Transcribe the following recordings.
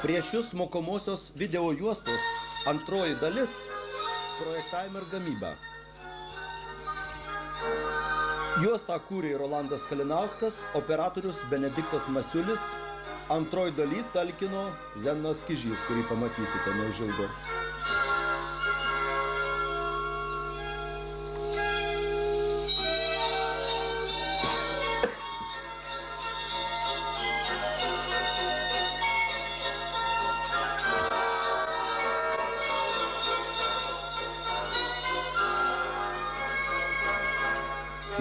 Prieš jūs mokomosios video juostos antroji dalis – projektavimą ir gamybą. Juostą kūrė Rolandas Kalinauskas, operatorius Benediktas Masiulis, antroji daly talkino Zenonas Kižys, kurį pamatysite neužilgo.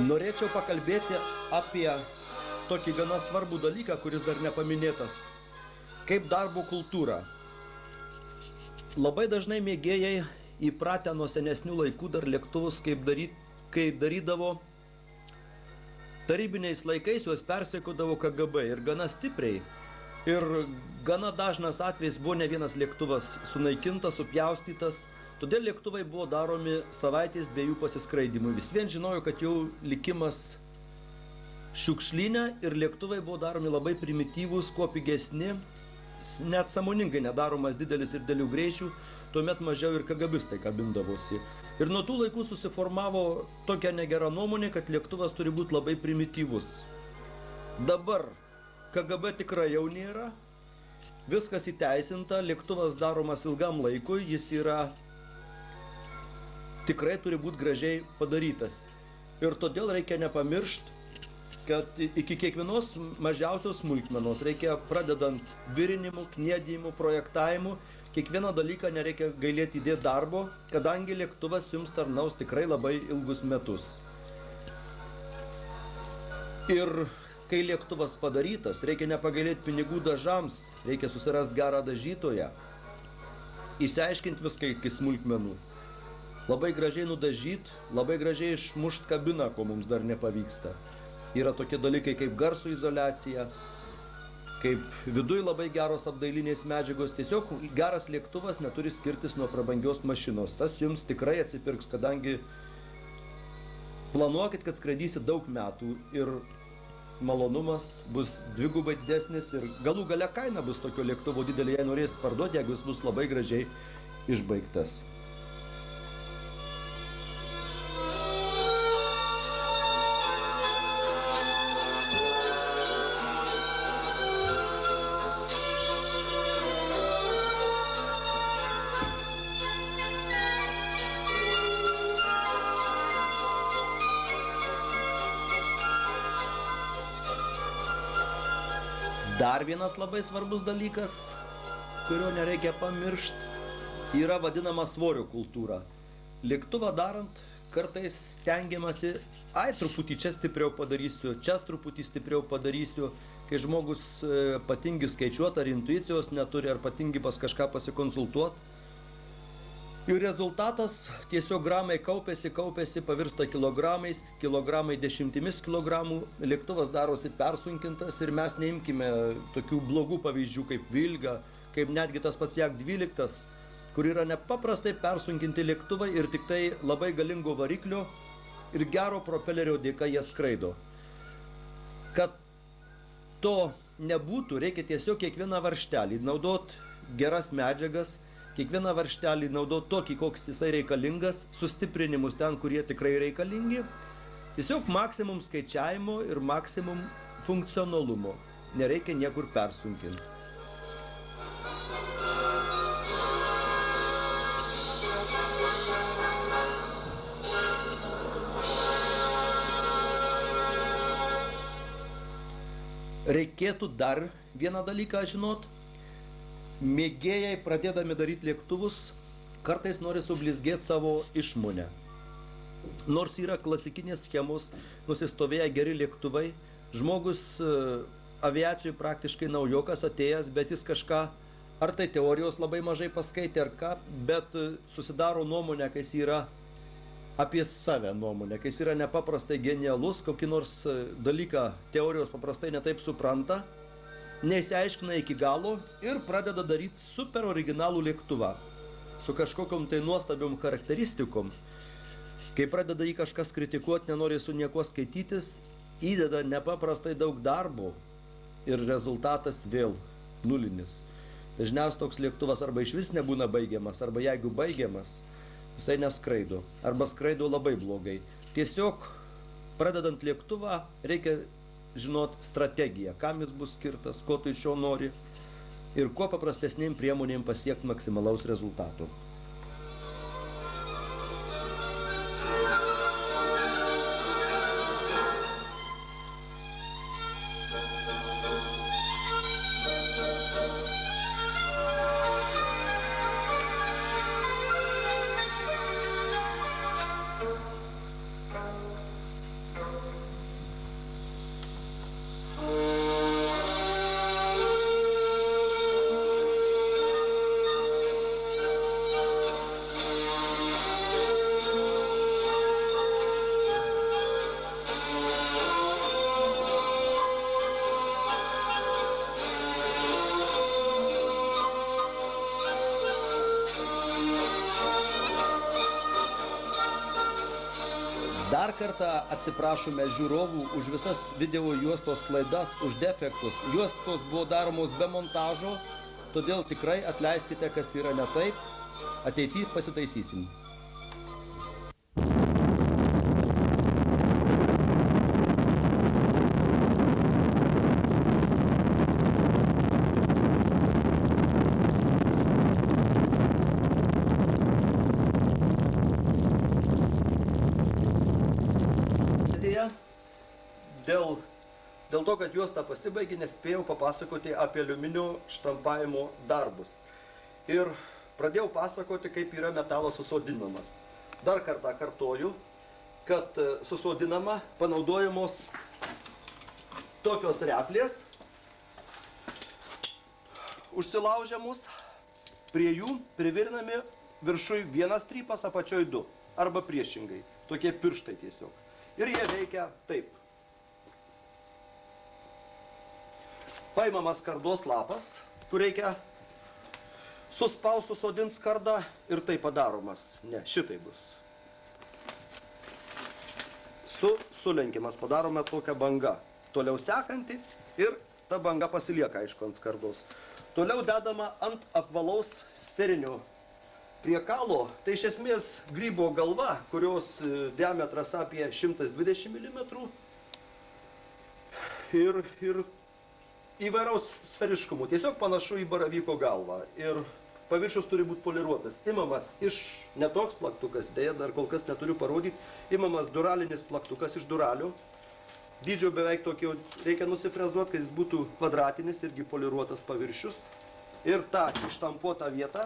Norėčiau pakalbėti apie tokį gana svarbų dalyką, kuris dar nepaminėtas, kaip darbo kultūra. Labai dažnai mėgėjai įpratę nuo senesnių laikų dar lėktuvus, kai darydavo tarybiniais laikais, juos persekiodavo KGB ir gana stipriai. Ir gana dažnas atvejis buvo ne vienas lėktuvas sunaikintas, supjaustytas. Todėl lėktuvai buvo daromi savaitės dviejų pasiskraidimų. Vis vien žinojo, kad jau likimas šiukšlinė ir lėktuvai buvo daromi labai primityvūs, kuo pigesni, net sąmoningai nedaromas didelis ir didelių greičių, tuomet mažiau ir KGBistai kabindavosi. Ir nuo tų laikų susiformavo tokia negera nuomonė, kad lėktuvas turi būti labai primityvus. Dabar KGB tikrai jau nėra, viskas įteisinta, lėktuvas daromas ilgam laikui, jis yra tikrai turi būti gražiai padarytas. Ir todėl reikia nepamiršti, kad iki kiekvienos mažiausios smulkmenos reikia pradedant virinimu, kniedimu, projektavimu, kiekvieną dalyką nereikia gailėti įdėti darbo, kadangi lėktuvas jums tarnaus tikrai labai ilgus metus. Ir kai lėktuvas padarytas, reikia nepagailėti pinigų dažams, reikia susirasti gerą dažytoją, išsiaiškinti viską iki smulkmenų. Labai gražiai nudažyti, labai gražiai išmušti kabiną, ko mums dar nepavyksta. Yra tokie dalykai kaip garso izoliacija, kaip viduj labai geros apdailinės medžiagos. Tiesiog geras lėktuvas neturi skirtis nuo prabangios mašinos. Tas jums tikrai atsipirks, kadangi planuokit, kad skraidysit daug metų ir malonumas bus dvigubai didesnis ir galų gale kaina bus tokio lėktuvo didelė, jei norėsit parduoti, jeigu jis bus labai gražiai išbaigtas. Dar vienas labai svarbus dalykas, kurio nereikia pamiršti, yra vadinama svorio kultūra. Lėktuvą darant, kartais stengiamasi, truputį čia stipriau padarysiu, čia truputį stipriau padarysiu, kai žmogus patingi skaičiuoti, ar intuicijos neturi, ar patingi pas kažką pasikonsultuoti. Ir rezultatas tiesiog gramai kaupėsi, pavirsta kilogramais, kilogramai dešimtimis kilogramų, lėktuvas darosi persunkintas ir mes neimkime tokių blogų pavyzdžių kaip Vilga, kaip netgi tas pats Jak-12, kur yra nepaprastai persunkinti lėktuvai ir tik tai labai galingo variklio ir gero propelerio dėka jie skraido. Kad to nebūtų, reikia tiesiog kiekvieną varžtelį naudoti geras medžiagas, kiekvieną varžtelį naudoti tokį, koks jisai reikalingas, sustiprinimus ten, kurie tikrai reikalingi. Tiesiog maksimum skaičiavimo ir maksimum funkcionalumo. Nereikia niekur persunkinti. Reikėtų dar vieną dalyką žinot. Mėgėjai, pradėdami daryti lėktuvus, kartais nori sublizgėti savo išmonę. Nors yra klasikinės schemos, nusistovėję geri lėktuvai, žmogus aviacijų praktiškai naujokas atėjęs, bet jis kažką, ar tai teorijos labai mažai paskaitė, ar ką, bet susidaro nuomonę, kai jis yra apie save nuomonę, kai jis yra nepaprastai genialus, kokį nors dalyką teorijos paprastai netaip supranta, neįsiaiškina iki galo ir pradeda daryti super originalų lėktuvą su kažkokiom tai nuostabiom charakteristikom. Kai pradeda jį kažkas kritikuoti, nenori su niekuo skaitytis, įdeda nepaprastai daug darbo ir rezultatas vėl nulinis. Dažniausiai toks lėktuvas arba iš vis nebūna baigiamas, arba jeigu baigiamas, jisai neskraido, arba skraido labai blogai. Tiesiog, pradedant lėktuvą, reikia žinot strategiją, kam jis bus skirtas, ko tu iš jo nori ir kuo paprastesnėm priemonėm pasiekti maksimalaus rezultato. Dar kartą atsiprašome žiūrovų už visas video juostos klaidas, už defektus. Juostos buvo daromos be montažo, todėl tikrai atleiskite, kas yra ne taip. Ateityje pasitaisysim. Dėl to, kad juosta pasibaigė, nespėjau papasakoti apie aliuminio štampavimo darbus. Ir pradėjau pasakoti, kaip yra metalas susodinamas. Dar kartą kartoju, kad susodinama panaudojamos tokios replės, užsilaužiamus, prie jų privirnami viršui vienas strypas, apačioj du, arba priešingai, tokie pirštai tiesiog. Ir jie veikia taip. Paimamas skardos lapas, kur reikia suspausti, susodinti skardą ir tai padaromas. Ne, šitai bus. Sulenkimas, padarome tokią bangą. Toliau sekanti ir ta banga pasilieka, aišku, ant skardos. Toliau dedama ant apvalaus sferinio priekalo. Tai iš esmės grybo galva, kurios diametras apie 120 mm. Ir įvairaus sferiškumo, tiesiog panašu į baravyko galvą ir paviršius turi būti poliruotas. Imamas iš netoks plaktukas, dėja dar kol kas neturiu parodyti, imamas duralinis plaktukas iš duralių, dydžio beveik tokio reikia nusifrezuoti, kad jis būtų kvadratinis irgi poliruotas paviršius ir tą ištampuotą vietą,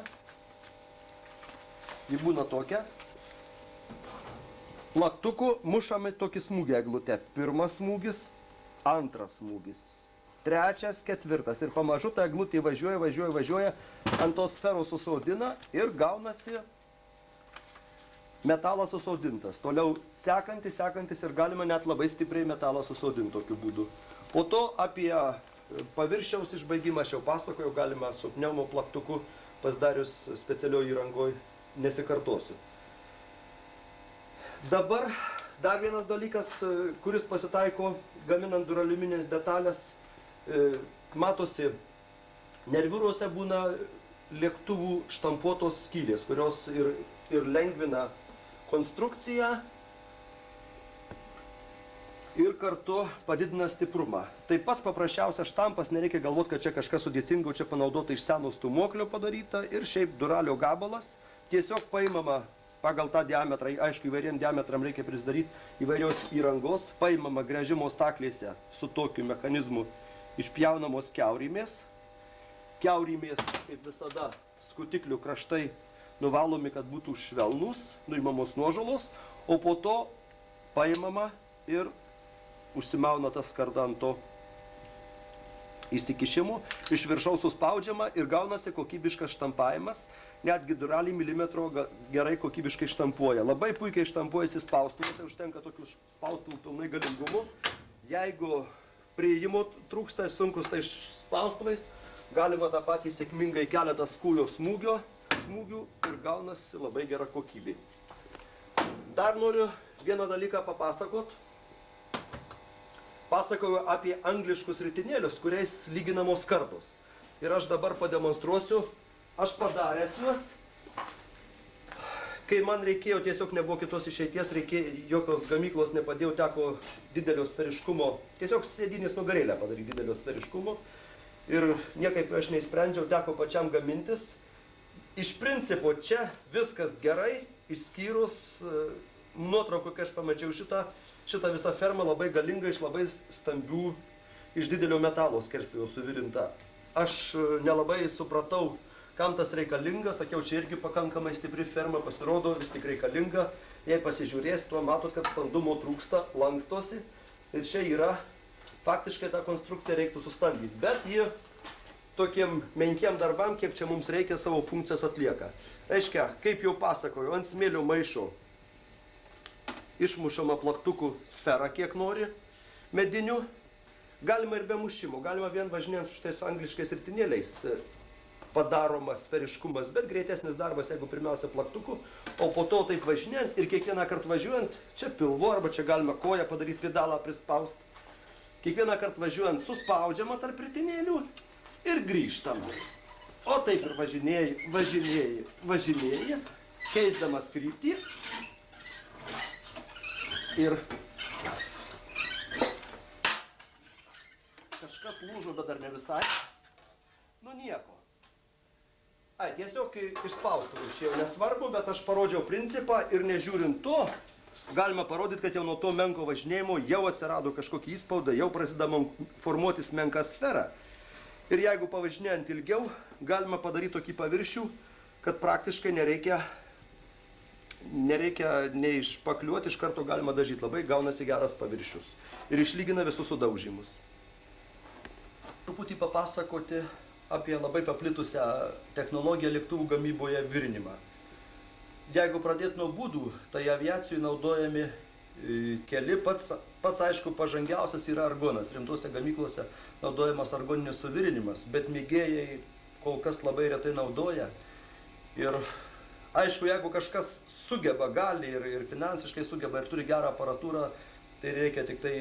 ji būna tokia, plaktuku mušame tokį smūgį eglutę, pirmas smūgis, antras smūgis. Trečias, ketvirtas ir pamažu ta eglutė važiuoja, ant tos sferos susodina ir gaunasi metalas susodintas. Toliau sekantis ir galima net labai stipriai metalą susodinti tokiu būdu. Po to apie paviršiaus išbaigimą aš jau pasakojau, galima su pneumo plaktuku pasidarius specialioje įrangoje, nesikartosiu. Dabar dar vienas dalykas, kuris pasitaiko gaminant duraliuminės detalės. Matosi, nerviūruose būna lėktuvų štampuotos skylės, kurios ir lengvina konstrukciją ir kartu padidina stiprumą. Tai pats paprasčiausias štampas, nereikia galvoti, kad čia kažkas sudėtingo, čia panaudota iš seno stūmoklio padaryta ir šiaip duralio gabalas. Tiesiog paimama pagal tą diametrą, aišku, įvairiem diametram reikia prisidaryti įvairios įrangos, paimama gręžimo staklėse su tokiu mechanizmu išpjaunamos kiaurymės. Kiaurymės, kaip visada, skutiklių kraštai nuvalomi, kad būtų švelnus, nuimamos nuožulos, o po to paimama ir užsimauna tas skarda ant to įsikišimo, iš viršaus suspaudžiama ir gaunasi kokybiškas štampavimas, netgi duralį milimetro gerai kokybiškai štampuoja. Labai puikiai štampuojasi spaustuvai, tai užtenka tokių spaustuvų pilnai galingumų. Jeigu prieimo trūksta, sunkus tai spaustuvais, galima tą patį sėkmingai keletas kūjo smūgių ir gaunasi labai gera kokybė. Dar noriu vieną dalyką papasakot. Pasakoju apie angliškus ritinėlius, kuriais lyginamos skardos. ir aš dabar pademonstruosiu. Aš padaręs juos. Kai man reikėjo, tiesiog nebuvo kitos išeities, jokios gamyklos nepadėjau, teko didelio sferiškumo, tiesiog sėdynės nugarėlę padaryti didelio sferiškumo. Ir niekaip aš neįsprendžiau, teko pačiam gamintis. Iš principo čia viskas gerai, išskyrus nuotraukų, kai aš pamačiau šitą visą fermą labai galinga, iš labai stambių, iš didelio metalo skerspjūvio suvirinta. Aš nelabai supratau, kam tas reikalinga, sakiau, čia irgi pakankamai stipri ferma, pasirodo, vis tik reikalinga. Jei pasižiūrės, tuo matot, kad standumo trūksta, lankstosi. Ir čia yra, faktiškai tą konstrukciją reiktų sustambyti. Bet ji tokiem menkiem darbam, kiek čia mums reikia, savo funkcijas atlieka. Reiškia, kaip jau pasakoju, ant smėlio maišo išmušama plaktukų sfera, kiek nori, medinių. Galima ir be mušimo, galima vien važinėjant su šitais angliškais ritinėliais padaromas sferiškumas, bet greitesnis darbas, jeigu pirmiausia plaktuku, o po to taip važinėjant ir kiekvieną kartą važiuojant, čia pilvu, arba čia galima koją padaryti, pedalą prispaust. Kiekvieną kartą važiuojant suspaudžiama tarp ritinėlių ir grįžtama. O taip ir važinėji, keisdamas kryptį ir kažkas lūžo, bet dar ne visai. Nu nieko. Tiesiog išspaustuvų išėjo nesvarbu, bet aš parodžiau principą ir nežiūrint to, galima parodyti, kad jau nuo to menko važinėjimo jau atsirado kažkokį įspaudą, jau prasideda formuotis menka sfera. Ir jeigu pavažinėjant ilgiau, galima padaryti tokį paviršių, kad praktiškai nereikia neišpakliuoti, iš karto galima dažyti, labai gaunasi geras paviršius. Ir išlygina visus sudaužimus. Truputį papasakoti apie labai paplitusią technologiją lėktuvų gamyboje virinimą. Jeigu pradėti nuo būdų, tai aviacijai naudojami keli, pats aišku pažangiausias yra argonas. Rimtose gamyklose naudojamas argoninis suvirinimas, bet mėgėjai kol kas labai retai naudoja. Ir aišku, jeigu kažkas sugeba, gali ir finansiškai sugeba ir turi gerą aparatūrą, tai reikia tik tai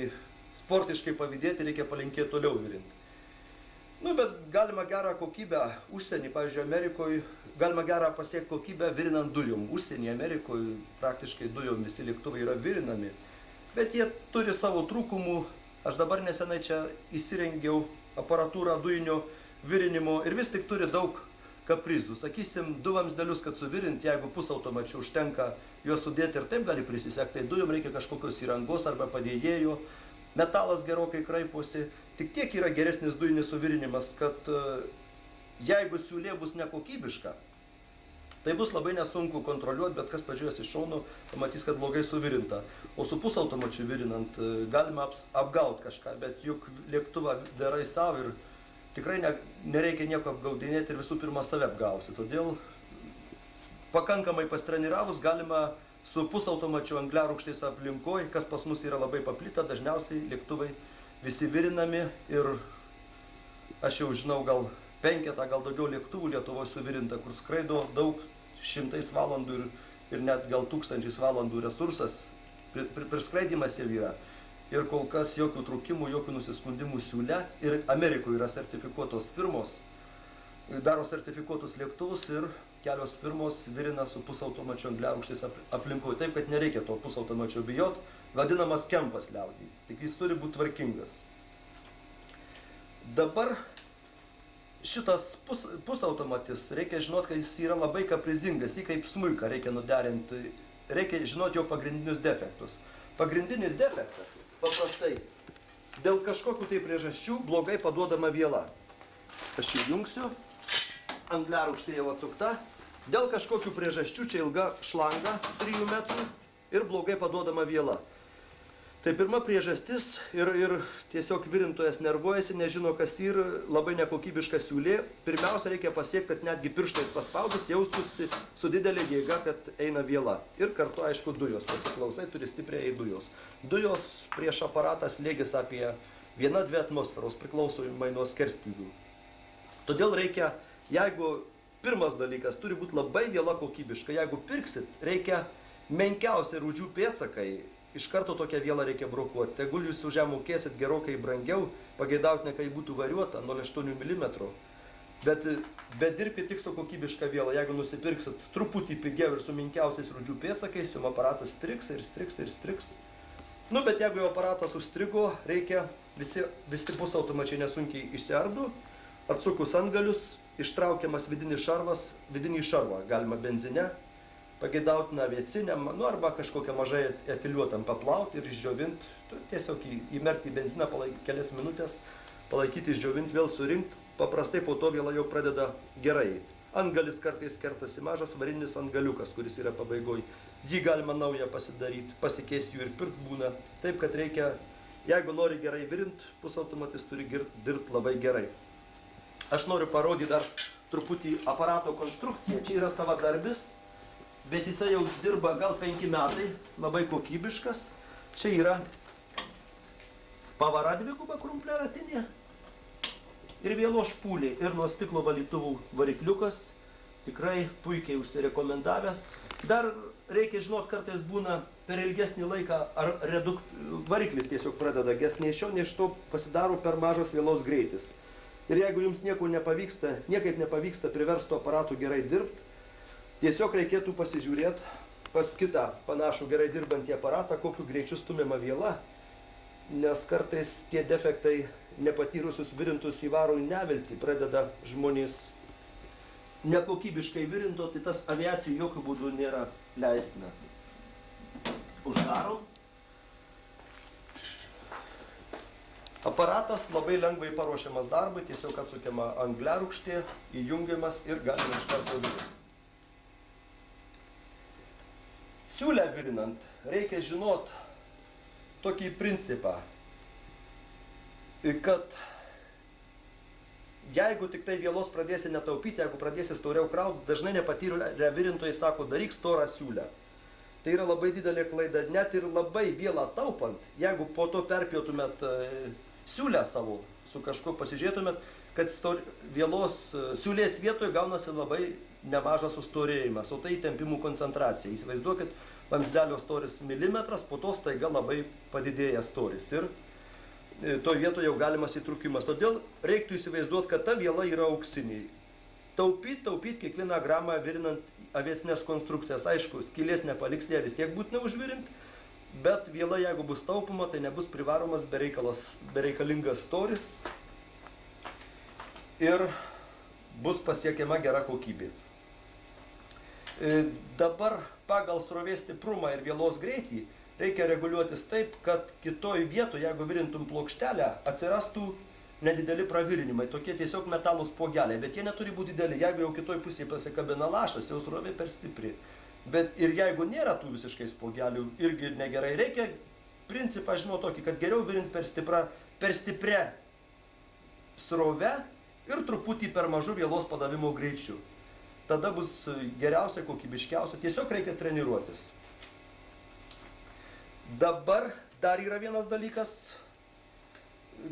sportiškai pavydėti, reikia palinkėti toliau virinti. Nu, bet galima gerą kokybę užsienį, pavyzdžiui, Amerikoje, galima gerą pasiekti kokybę virinant dujom. Užsienį, Amerikoje praktiškai dujom visi lėktuvai yra virinami, bet jie turi savo trūkumų. Aš dabar nesenai čia įsirengiau aparatūrą dujinio virinimo ir vis tik turi daug kaprizų. Sakysim, du vamzdelius, kad suvirinti, jeigu pusautomačiu užtenka juos sudėti ir taip gali prisisekti, tai dujom reikia kažkokios įrangos arba padėjėjo. Metalas gerokai kraiposi, tik tiek yra geresnis dujinis suvirinimas, kad jeigu siūlė bus nekokybiška, tai bus labai nesunku kontroliuoti, bet kas pažiūrės iš šono, pamatys, kad blogai suvirinta. O su pusautomačiu virinant galima apgauti kažką, bet juk lėktuvą darai savo ir tikrai nereikia nieko apgaudinėti ir visų pirma save apgausi. Todėl pakankamai pastreniravus galima su pusautomačiu angliarūgštės aplinkoj, kas pas mus yra labai paplitę, dažniausiai lėktuvai visi virinami ir aš jau žinau gal 5, gal daugiau lėktuvų Lietuvoje suvirinta, kur skraido daug šimtais valandų ir net gal 1000 valandų resursas, priskraidimas jau yra. Ir kol kas jokių trūkimų, jokių nusiskundimų siūle. Ir Amerikoje yra sertifikuotos firmos, daro sertifikuotus lėktuvus ir kelios firmos virina su pusautomačio angliarūgštės aplinkoje. Taip, kad nereikia to pusautomačio bijot, vadinamas kempas liaudyje. Tik jis turi būti tvarkingas. Dabar šitas pusautomatis, reikia žinoti, kad jis yra labai kaprizingas, jį kaip smuiką reikia nuderinti, reikia žinoti jo pagrindinius defektus. Pagrindinis defektas, paprastai, dėl kažkokių tai priežasčių blogai paduodama viela. Aš įjungsiu, angliarūgštė jau atsukta, dėl kažkokių priežasčių čia ilga šlanga 3 metrų ir blogai paduodama viela. Tai pirma priežastis ir tiesiog virintojas nervuojasi, nežino kas yra, labai nekokybiška siūlė. Pirmiausia, reikia pasiekti, kad netgi pirštais paspaudus jaustųsi su didelė jėga, kad eina viela. Ir kartu, aišku, dujos. Pasiklausai, turi stipriai dujos. Dujos prieš aparatą slėgis apie 1–2 atmosferos priklausomai nuo skerspjūvių. Todėl reikia, jeigu pirmas dalykas turi būti labai viela kokybiška, jeigu pirksit, reikia menkiausiai rūdžių pėdsakai. Iš karto tokią vielą reikia brokuoti. Tegul jūs už ją mokėsit gerokai brangiau, pageidautina, kai būtų variuota 0,8 mm. Bet dirbkit tik su kokybiška viela. Jeigu nusipirksit truputį pigiau ir su menkiausiais rūdžių pėdsakais, jums aparatas striks ir striks ir striks. Nu, bet jeigu jau aparatas užstrigo, reikia visi pusautomačiai nesunkiai išsiardo, atsukus antgalius, ištraukiamas vidinį šarvą, galima benzine, pageidautina aviaciniam, nu arba kažkokią mažai etiliuotam paplauti ir išdžiovint, tiesiog įmerkti į benziną kelias minutės, palaikyti, išdžiovint, vėl surinkt, paprastai po to viela jau pradeda gerai. Antgalis kartais kertasi mažas varinis antgaliukas, kuris yra pabaigoj. Jį galima naują pasidaryti, pasikeisti jų ir pirkt būna. Taip, kad reikia, jeigu nori gerai virint, pusautomatis turi dirbti labai gerai. Aš noriu parodyti dar truputį aparato konstrukciją. Čia yra savadarbis, bet jisai jau dirba gal 5 metai, labai kokybiškas. Čia yra pavara dviguba krumplė ratinė ir vielos špūliai ir nuo stiklo valytuvų varikliukas. Tikrai puikiai užsirekomendavęs. Dar reikia žinot, kartais būna per ilgesnį laiką ar variklis tiesiog pradeda gesnė iš šio, nes iš to pasidaro per mažas vielos greitis. Ir jeigu jums niekaip nepavyksta priversto aparatų gerai dirbti, tiesiog reikėtų pasižiūrėti pas kitą panašų gerai dirbantį aparatą, kokiu greičiu stumiama viela, nes kartais tie defektai nepatyrusius virintus įvaro į neviltį, pradeda žmonės nekokybiškai virinto, tai tas aviacijų jokių būdų nėra leistina. Uždarom. Aparatas labai lengvai paruošiamas darbui, tiesiog atsukiama angliarūgštė, įjungiamas ir galima iš karto virinti. Siūlę virinant reikia žinot tokį principą, kad jeigu tik tai vielos pradėsi netaupyti, jeigu pradėsi storiau krauti, dažnai nepatyrę virintojai sako, daryk storą siūlę. Tai yra labai didelė klaida, net ir labai vielą taupant, jeigu po to perpjautumėt siūlę savo, su kažkuo pasižiūrėtumėt, kad vielos siūlės vietoje gaunasi labai nemažas sustorėjimas, o tai įtempimų koncentracija. Įsivaizduokit, vamzdelio storis milimetras, po to staiga labai padidėja storis ir to vietoje jau galimas įtrukimas. Todėl reiktų įsivaizduoti, kad ta viela yra auksiniai. Taupyti kiekvieną gramą virinant aviacinės konstrukcijas. Aišku, skylės nepaliks, ją vis tiek būtina užvirinti, bet viela, jeigu bus taupoma, tai nebus privaromas bereikalingas storis ir bus pasiekiama gera kokybė. Dabar pagal srovės stiprumą ir vielos greitį reikia reguliuotis taip, kad kitoj vietoje, jeigu virintum plokštelę, atsirastų nedideli pravirinimai, tokie tiesiog metalų spogeliai, bet jie neturi būti dideli. Jeigu jau kitoj pusėje pasikabina lašas, jau srovė per stipri. Bet ir jeigu nėra tų visiškai spogelių, irgi negerai. Reikia principą žinoti tokį, kad geriau virint per stiprią srovę ir truputį per mažu vielos padavimo greičiu. Tada bus geriausia, kokybiškiausia. Tiesiog reikia treniruotis. Dabar dar yra vienas dalykas,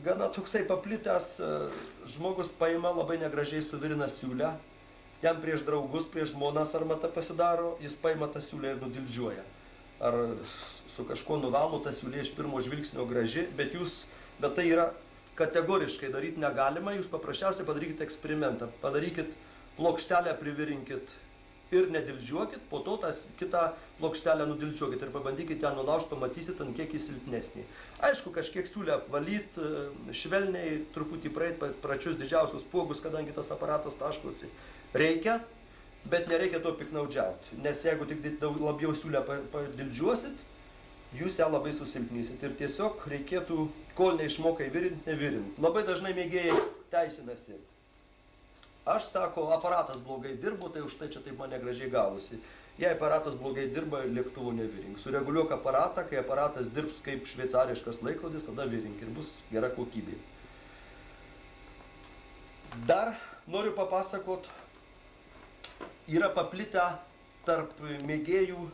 gana toksai paplitęs, žmogus paima labai negražiai suvirina siūlę, jam prieš draugus, prieš žmonas armata pasidaro, jis paima tą siūlę ir nudildžiuoja. Ar su kažkuo nuvalo tą siūlę iš pirmo žvilgsnio graži, bet tai yra kategoriškai daryti negalima, jūs paprasčiausiai padarykite eksperimentą, padarykit plokštelę, privirinkit ir nedildžiuokit, po to tą kitą plokštelę nudildžiuokit ir pabandykit ją nulaužti, pamatysit, ant kiek jis silpnesnį. Aišku, kažkiek siūlę apvalyt, švelniai, truputį praeit pračius didžiausius spuogus, kadangi tas aparatas taškosi. Reikia, bet nereikia to piknaudžiauti, nes jeigu tik labiau siūlę padildžiuosit, jūs ją labai susilpnysit ir tiesiog reikėtų, kol neišmokai virint, nevirint. Labai dažnai mėgėjai teisinasi. Aš sako, aparatas blogai dirbo, tai už tai čia taip man negražiai gavosi. Jei aparatas blogai dirba, lėktuvų nevirink. Sureguliuok aparatą, kai aparatas dirbs kaip šveicariškas laikrodis, tada virink ir bus gera kokybė. Dar noriu papasakot, yra paplitę tarp mėgėjų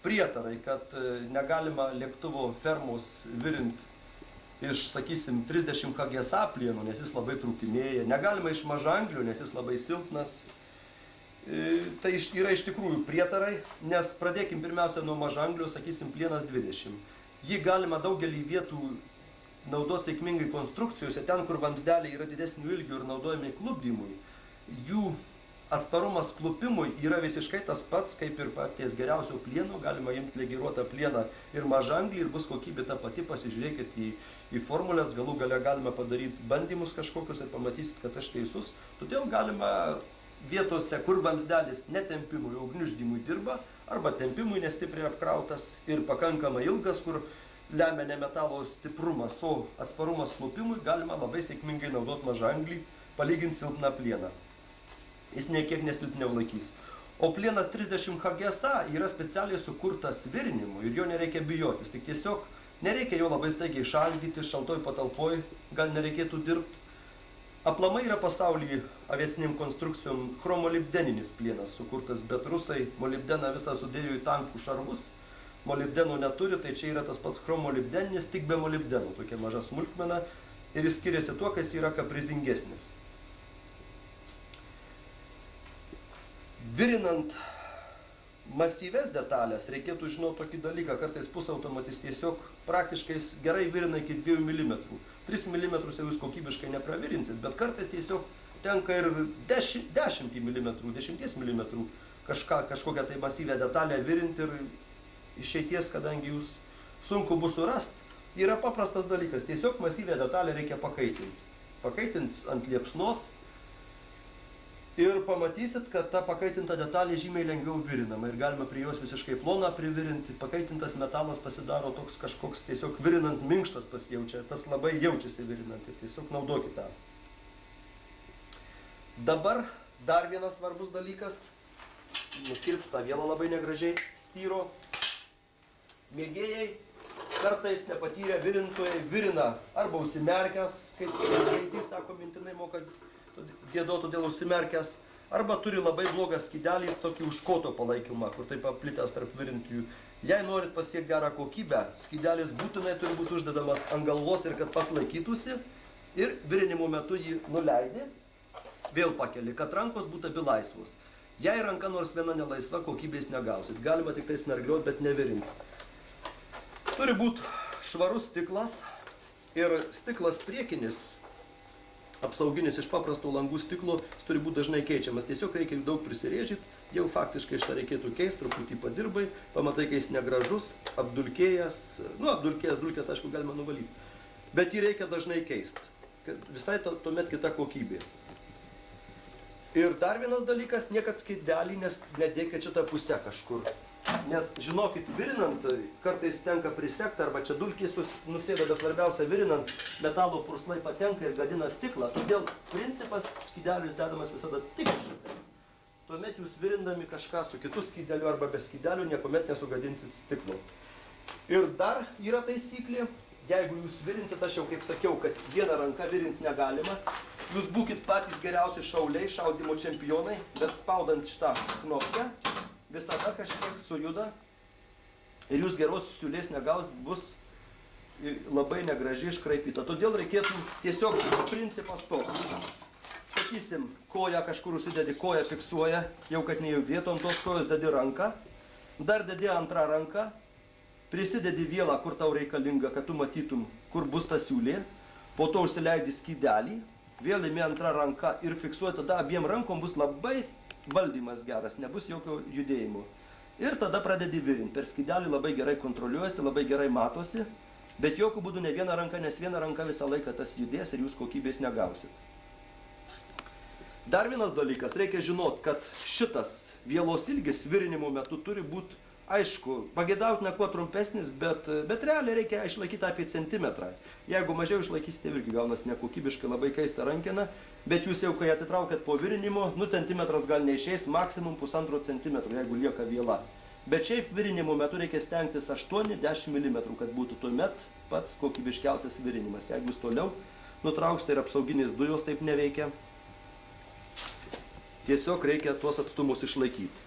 prietarai, kad negalima lėktuvo fermos virint iš, sakysim, 30 kGSA plieno, nes jis labai trūkinėja. Negalima iš mažanglių, nes jis labai silpnas. Tai yra iš tikrųjų prietarai, nes pradėkim pirmiausia nuo mažanglių, sakysim, plienas 20. Jį galima daugelį vietų naudoti sėkmingai konstrukcijose, ten, kur vamzdeliai yra didesnių ilgių ir naudojami klupdymui. jų atsparumas klupimui yra visiškai tas pats, kaip ir paties geriausio plieno. Galima imti legiruotą plieną ir mažanglį ir bus kokybė ta pati. Pasižiūrėkit į formulės, galų gale galima padaryti bandymus kažkokius ir pamatysit, kad aš teisus. Todėl galima vietose, kur vamzdelis netempimui, o gniuždymui dirba, arba tempimui nestipriai apkrautas ir pakankamai ilgas, kur lemia ne metalo stiprumas, o atsparumas klupimui, galima labai sėkmingai naudoti mažanglį, palyginti silpną plieną. Jis niekiek nesilpniau laikys. O plienas 30 HGSA yra specialiai sukurtas virinimui ir jo nereikia bijotis. Tik tiesiog nereikia jo labai staigiai šaldyti, šaltoj patalpoj gal nereikėtų dirbti. Aplamai yra pasaulyje aviaciniam konstrukcijom chromolibdeninis plienas sukurtas, bet rusai molibdeną visą sudėjo į tankų šarvus. Molibdeno neturi, tai čia yra tas pats chromolibdeninis, tik be molibdeno, tokia maža smulkmena. Ir jis skiriasi tuo, kad jis yra kaprizingesnis. Virinant masyves detalės reikėtų žinoti tokį dalyką, kartais pusautomatis tiesiog praktiškai gerai virina iki 2 mm. 3 mm jau jūs kokybiškai nepravirinsit, bet kartais tiesiog tenka ir 10 mm, 10 mm kažkokią tai masyvę detalę virinti ir išeities, kadangi jūs sunku bus surast, yra paprastas dalykas. Tiesiog masyvę detalę reikia pakaitinti. Pakaitinti ant liepsnos. Ir pamatysit, kad ta pakaitinta detalė žymiai lengviau virinama ir galima prie jos visiškai ploną privirinti. Pakaitintas metalas pasidaro toks kažkoks tiesiog virinant minkštas pasijaučia. Tas labai jaučiasi virinant ir tiesiog naudokite tą. Dabar dar vienas svarbus dalykas. Nukirps tą vielą labai negražiai styro. Mėgėjai kartais nepatyrę virintojai virina arba užsimerkęs, kaip skaitys, sako, mintinai moka gėdotų dėl užsimerkęs, arba turi labai blogą skydelį ir tokį užkoto palaikymą, kur taip paplitęs tarp virintųjų. Jei norit pasiekti gerą kokybę, skydelis būtinai turi būti uždedamas ant galvos ir kad pats laikytųsi, ir virinimo metu jį nuleidi, vėl pakeli, kad rankos būtų abi laisvos. Jei ranka nors viena nelaisva, kokybės negausit. Galima tik tai snargliuoti, bet nevirinti. Turi būti švarus stiklas ir stiklas priekinis, apsauginis iš paprasto langų stiklo, jis turi būti dažnai keičiamas. Tiesiog reikia daug prisirėžyti, jau faktiškai šitą reikėtų keisti, truputį padirbai, pamatai, kai jis negražus, apdulkėjęs, apdulkėjęs dulkės, aišku, galima nuvalyti. Bet jį reikia dažnai keisti, visai tuomet kita kokybė. Ir dar vienas dalykas, niekad skaidelį nedėkit šitą pusę kažkur. Nes, žinokit, virinant, kartais tenka prisekti, arba čia dulkės nusėda, bet svarbiausia, virinant, metalo purslai patenka ir gadina stiklą. Todėl principas skydelis dedamas visada tik šitai. Tuomet jūs virindami kažką su kitu skydeliu arba be skydelių, niekuomet nesugadinsit stiklo. Ir dar yra taisyklė, jeigu jūs virinsit, aš jau kaip sakiau, kad vieną ranką virinti negalima, jūs būkit patys geriausi šauliai, šaudymo čempionai, bet spaudant šitą knopkę, visada kažkiek sujuda ir jūs geros siūlės negaus, bus labai negražiai iškraipyta. Todėl reikėtų tiesiog principas toks. Sakysim, koją kažkur užsidedi, koją fiksuoja, jau kad nejudėtų ant tos kojos, dedi ranką, dar dedi antrą ranką, prisidedi vielą, kur tau reikalinga, kad tu matytum, kur bus ta siūlė, po to užsileidi skydelį, vėl imi antrą ranką ir fiksuoji, tada abiem rankom bus labai valdymas geras, nebus jokio judėjimo. Ir tada pradedi virinti. Per skydelį labai gerai kontroliuojasi, labai gerai matosi, bet jokių būdų ne viena ranka, nes viena ranka visą laiką tas judės ir jūs kokybės negausit. Dar vienas dalykas, reikia žinot, kad šitas vielos ilgis virinimo metu turi būti, aišku, pageidautina kuo trumpesnis, bet realiai reikia išlaikyti apie centimetrą. Jeigu mažiau išlaikysite, irgi gaunas nekokybiškai labai keista rankena, bet jūs jau, kai atitraukėt po virinimo, centimetras gal neišeis, maksimum 1,5 centimetro, jeigu lieka viela. Bet šiaip virinimo metu reikia stengtis 8-10 mm, kad būtų tuomet pats kokybiškiausias virinimas. Jeigu jūs toliau nutrauksite ir apsauginės dujos taip neveikia, tiesiog reikia tuos atstumus išlaikyti.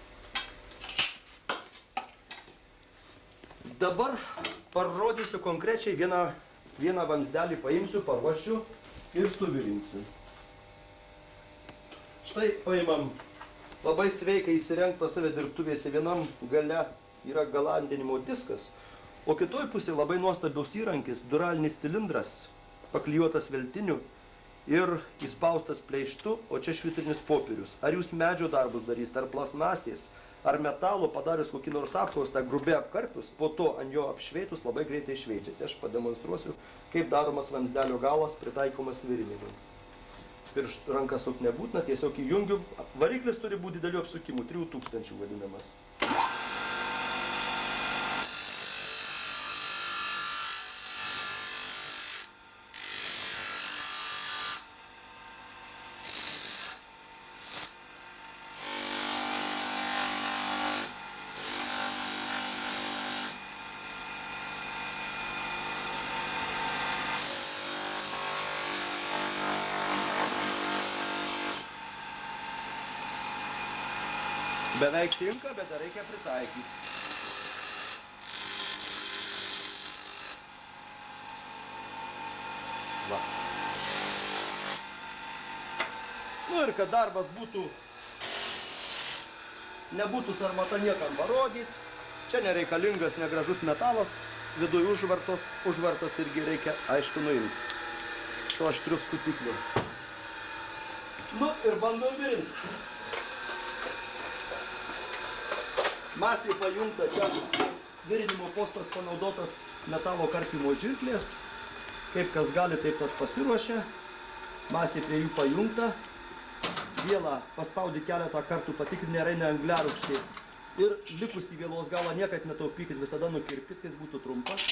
Dabar parodysiu konkrečiai vieną vamzdelį paimsiu, paruošiu ir suvirinsiu. Štai paimam labai sveikai įsirengtą save dirbtuvėse. Vienam gale yra galandinimo diskas, o kitoj pusėje labai nuostabiaus įrankis, duralinis cilindras, paklijuotas veltiniu. ir įspaustas pleištu, o čia švitrinis popierius. Ar jūs medžio darbus darysite, ar plasmasės, ar metalo padarius kokį nors apkaustą, grubiai apkarpius, po to ant jo apšveitus labai greitai šveičiasi. Aš pademonstruosiu, kaip daromas vamzdelio galas pritaikomas virinimui. Ranką sukt nebūtina, tiesiog įjungiu. Variklis turi būti didelių apsukimų, 3000 vadinamas. Beveik tinka, bet dar reikia pritaikyti. Va. Nu ir kad darbas būtų, nebūtų sarmata niekam parodyti, čia nereikalingas negražus metalas, viduje užvartas irgi reikia, aišku, nuimti su aštriu skutikliu. Nu ir bandom virinti. Masiai pajungta čia virinimo postas panaudotas metalo karpimo žirklės. Kaip kas gali, taip tas pasiruošia. Masiai prie jų pajungta. Vielą paspaudi keletą kartų, patikrinti nereina angliarūgštė. Ir likusį vielos galą niekad netaupykit, visada nukirpkit, kad būtų trumpas.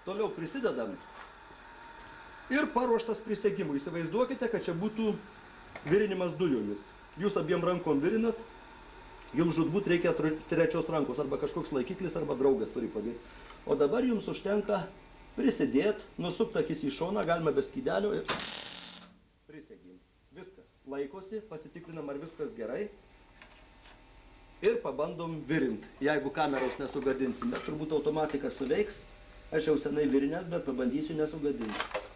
Toliau prisidedam. Ir paruoštas prisegimui. Įsivaizduokite, kad čia būtų virinimas dujomis. Jūs abiem rankom virinat. Jums žudbūt reikia trečios rankos, arba kažkoks laikiklis, arba draugas turi padėti. O dabar jums užtenka prisidėti, nusukti akis į šoną, galima be skydelio ir prisegim. Viskas laikosi, pasitikrinam, ar viskas gerai. Ir pabandom virinti, jeigu kameros nesugadinsim. Bet turbūt automatika suveiks. Aš jau senai virinęs, bet pabandysiu nesugadinti.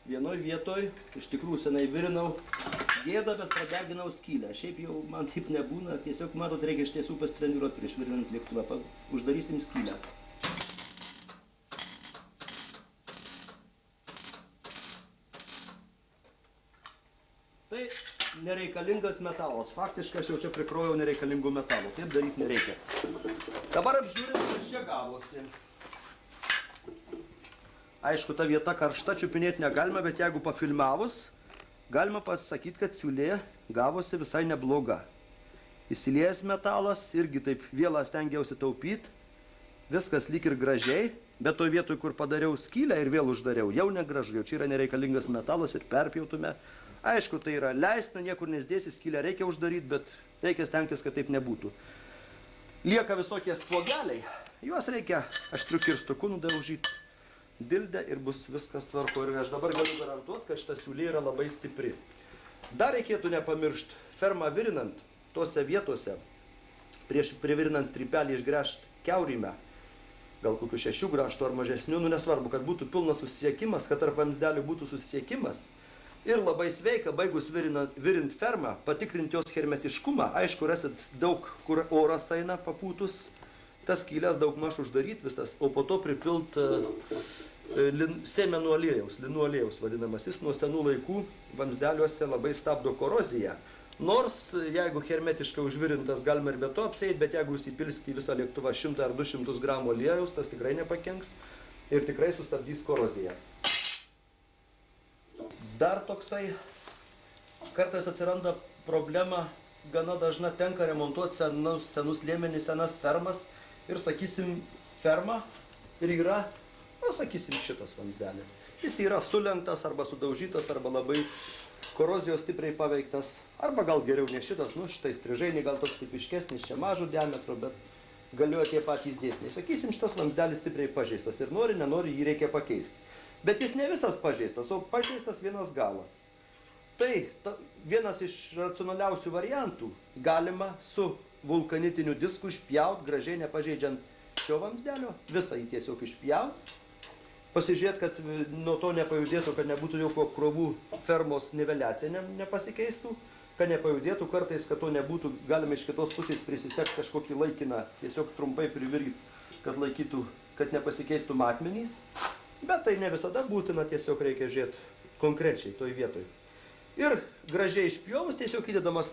Vienoj vietoj, iš tikrųjų senai virinau, gėda, bet pradeginau skylę. Šiaip jau man taip nebūna, tiesiog matot, reikia iš tiesų pasitreniruoti prieš virinant lėktuvą. Uždarysim skylę. Tai nereikalingas metalas. Faktiškai aš jau čia prikrovau nereikalingų metalų. Taip daryti nereikia. Dabar apžiūrim, kas čia gavosi. Aišku, ta vieta karšta, čiupinėti negalima, bet jeigu pafilmavus, galima pasakyti, kad siūlė gavosi visai nebloga. Įsiliejęs metalas, irgi taip vėlą stengiausi taupyti, viskas lyg ir gražiai, bet toj vietoj, kur padariau skylę ir vėl uždariau, jau negražu, jau čia yra nereikalingas metalas ir perpjautume. Aišku, tai yra leistina, niekur nesdėsi, skylę reikia uždaryti, bet reikia stengtis, kad taip nebūtų. Lieka visokie spuogeliai, juos reikia aštriu kirstuku nudaužyti. Dildę ir bus viskas tvarko. Ir aš dabar galiu garantuoti, kad šita siūlė yra labai stipri. Dar reikėtų nepamiršti, fermą virinant, tose vietose, prieš privirinant strypelį išgręžti kiaurymę, gal kokių 6 grąžtų ar mažesnių, nu nesvarbu, kad būtų pilnas susisiekimas, kad tarp vamzdelių būtų susisiekimas. Ir labai sveika, baigus virint fermą, patikrinti jos hermetiškumą. Aišku, rasit daug, kur oras eina papūtus, tas skylės daugmaž uždaryti visas, o po to pripilt sėmenų aliejaus, linų aliejaus vadinamas. Jis nuo senų laikų vamzdeliuose labai stabdo koroziją. Nors, jeigu hermetiškai užvirintas, galima ir be to apsėti, bet jeigu jūs įpilsite į visą lėktuvą 100 ar 200 gramų aliejaus, tas tikrai nepakenks ir tikrai sustabdys koroziją. Dar toksai, kartais atsiranda problema, gana dažna tenka remontuoti senus liemenis, senas fermas ir, sakysim, ferma ir yra Na, sakysim, šitas vamzdelis. Jis yra sulenktas arba sudaužytas, arba labai korozijos stipriai paveiktas, arba gal geriau ne šitas, nu šitai strižainiai gal toks tipiškesnis, čia mažo diametro, bet galioja tie patys dėsniai. Sakysim, šitas vamzdelis stipriai pažeistas ir nori, nenori, jį reikia pakeisti. Bet jis ne visas pažeistas, o pažeistas vienas galas. Tai vienas iš racionaliausių variantų galima su vulkanitiniu disku išpjaut, gražiai nepažeidžiant šio vamzdelio, visą jį tiesiog išpjaut, pasižiūrėti, kad nuo to nepajudėtų, kad nebūtų jokio krovų fermos niveliacija nepasikeistų, kad nepajudėtų kartais, kad to nebūtų, galime iš kitos pusės prisisekti kažkokį laikiną, tiesiog trumpai privirgyti, kad laikytų, kad nepasikeistų matmenys, bet tai ne visada būtina, tiesiog reikia žiūrėti konkrečiai toj vietoj. Ir gražiai išpjovus, tiesiog įdedamas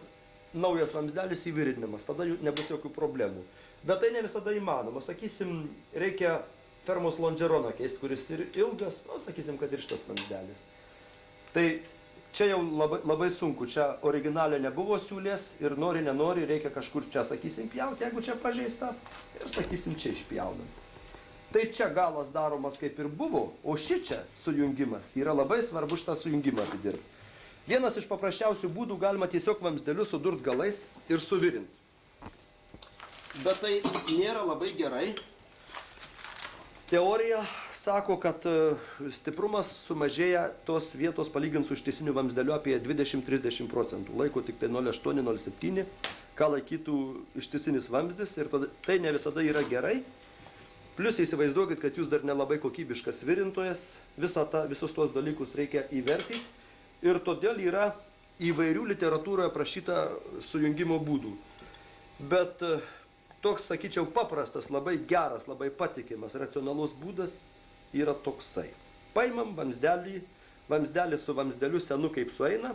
naujas vamzdelis įvirinimas, tada nebus jokių problemų. Bet tai ne visada įmanoma. Sakysim, reikia fermos lonžeroną keisti, kuris ir ilgas, nu, sakysim, kad ir šitas vamzdelis. Tai čia jau labai sunku, čia originalio nebuvo siūlės ir nori, nenori, reikia kažkur čia, sakysim, pjauti, jeigu čia pažeista, ir, sakysim, čia išpjaunam. Tai čia galas daromas kaip ir buvo, o šičia sujungimas yra labai svarbu šitą sujungimą atidirbti. Vienas iš paprasčiausių būdų galima tiesiog vamzdelius sudurt galais ir suvirinti. Bet tai nėra labai gerai. Teorija sako, kad stiprumas sumažėja tos vietos palyginti su ištisiniu vamzdeliu apie 20–30 procentų. Laiko tik tai 0,8–0,7, ką laikytų ištisinis vamzdis ir tai ne visada yra gerai. Plius įsivaizduokit, kad jūs dar nelabai kokybiškas virintojas, visus tuos dalykus reikia įvertinti ir todėl yra įvairių literatūroje aprašyta sujungimo būdų. Bet toks, sakyčiau, paprastas, labai geras, labai patikimas, racionalus būdas yra toksai. Paimam vamzdelį su vamzdeliu senu kaip sueina,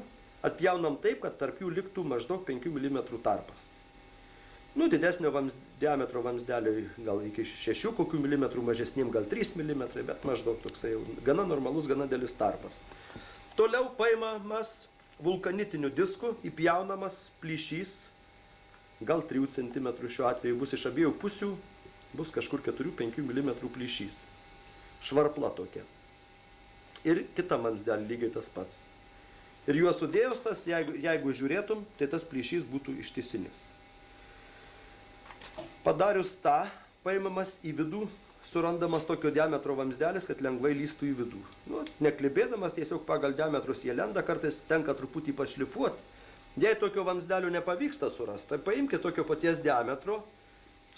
atpjaunam taip, kad tarp jų liktų maždaug 5 mm tarpas. Nu, didesnio diametro vamzdeliui gal iki 6 kokių milimetrų, mažesniem gal 3 mm, bet maždaug toksai jau gana normalus, gana didelis tarpas. Toliau paimamas vulkanitiniu disku, įpjaunamas plyšys, gal 3 cm šiuo atveju bus iš abiejų pusių, bus kažkur 4–5 mm plyšys. Švarpla tokia. Ir kita vamzdelį lygiai tas pats. Ir juos sudėjus tas, jeigu žiūrėtum, tai tas plyšys būtų ištisinis. Padarius tą, paimamas į vidų, surandamas tokio diametro vamzdelis, kad lengvai lįstų į vidų. Nu, neklibėdamas, tiesiog pagal diametrus jie lenda, kartais tenka truputį pašlifuoti. Jei tokio vamzdelio nepavyksta surasti, tai paimkite tokio paties diametro,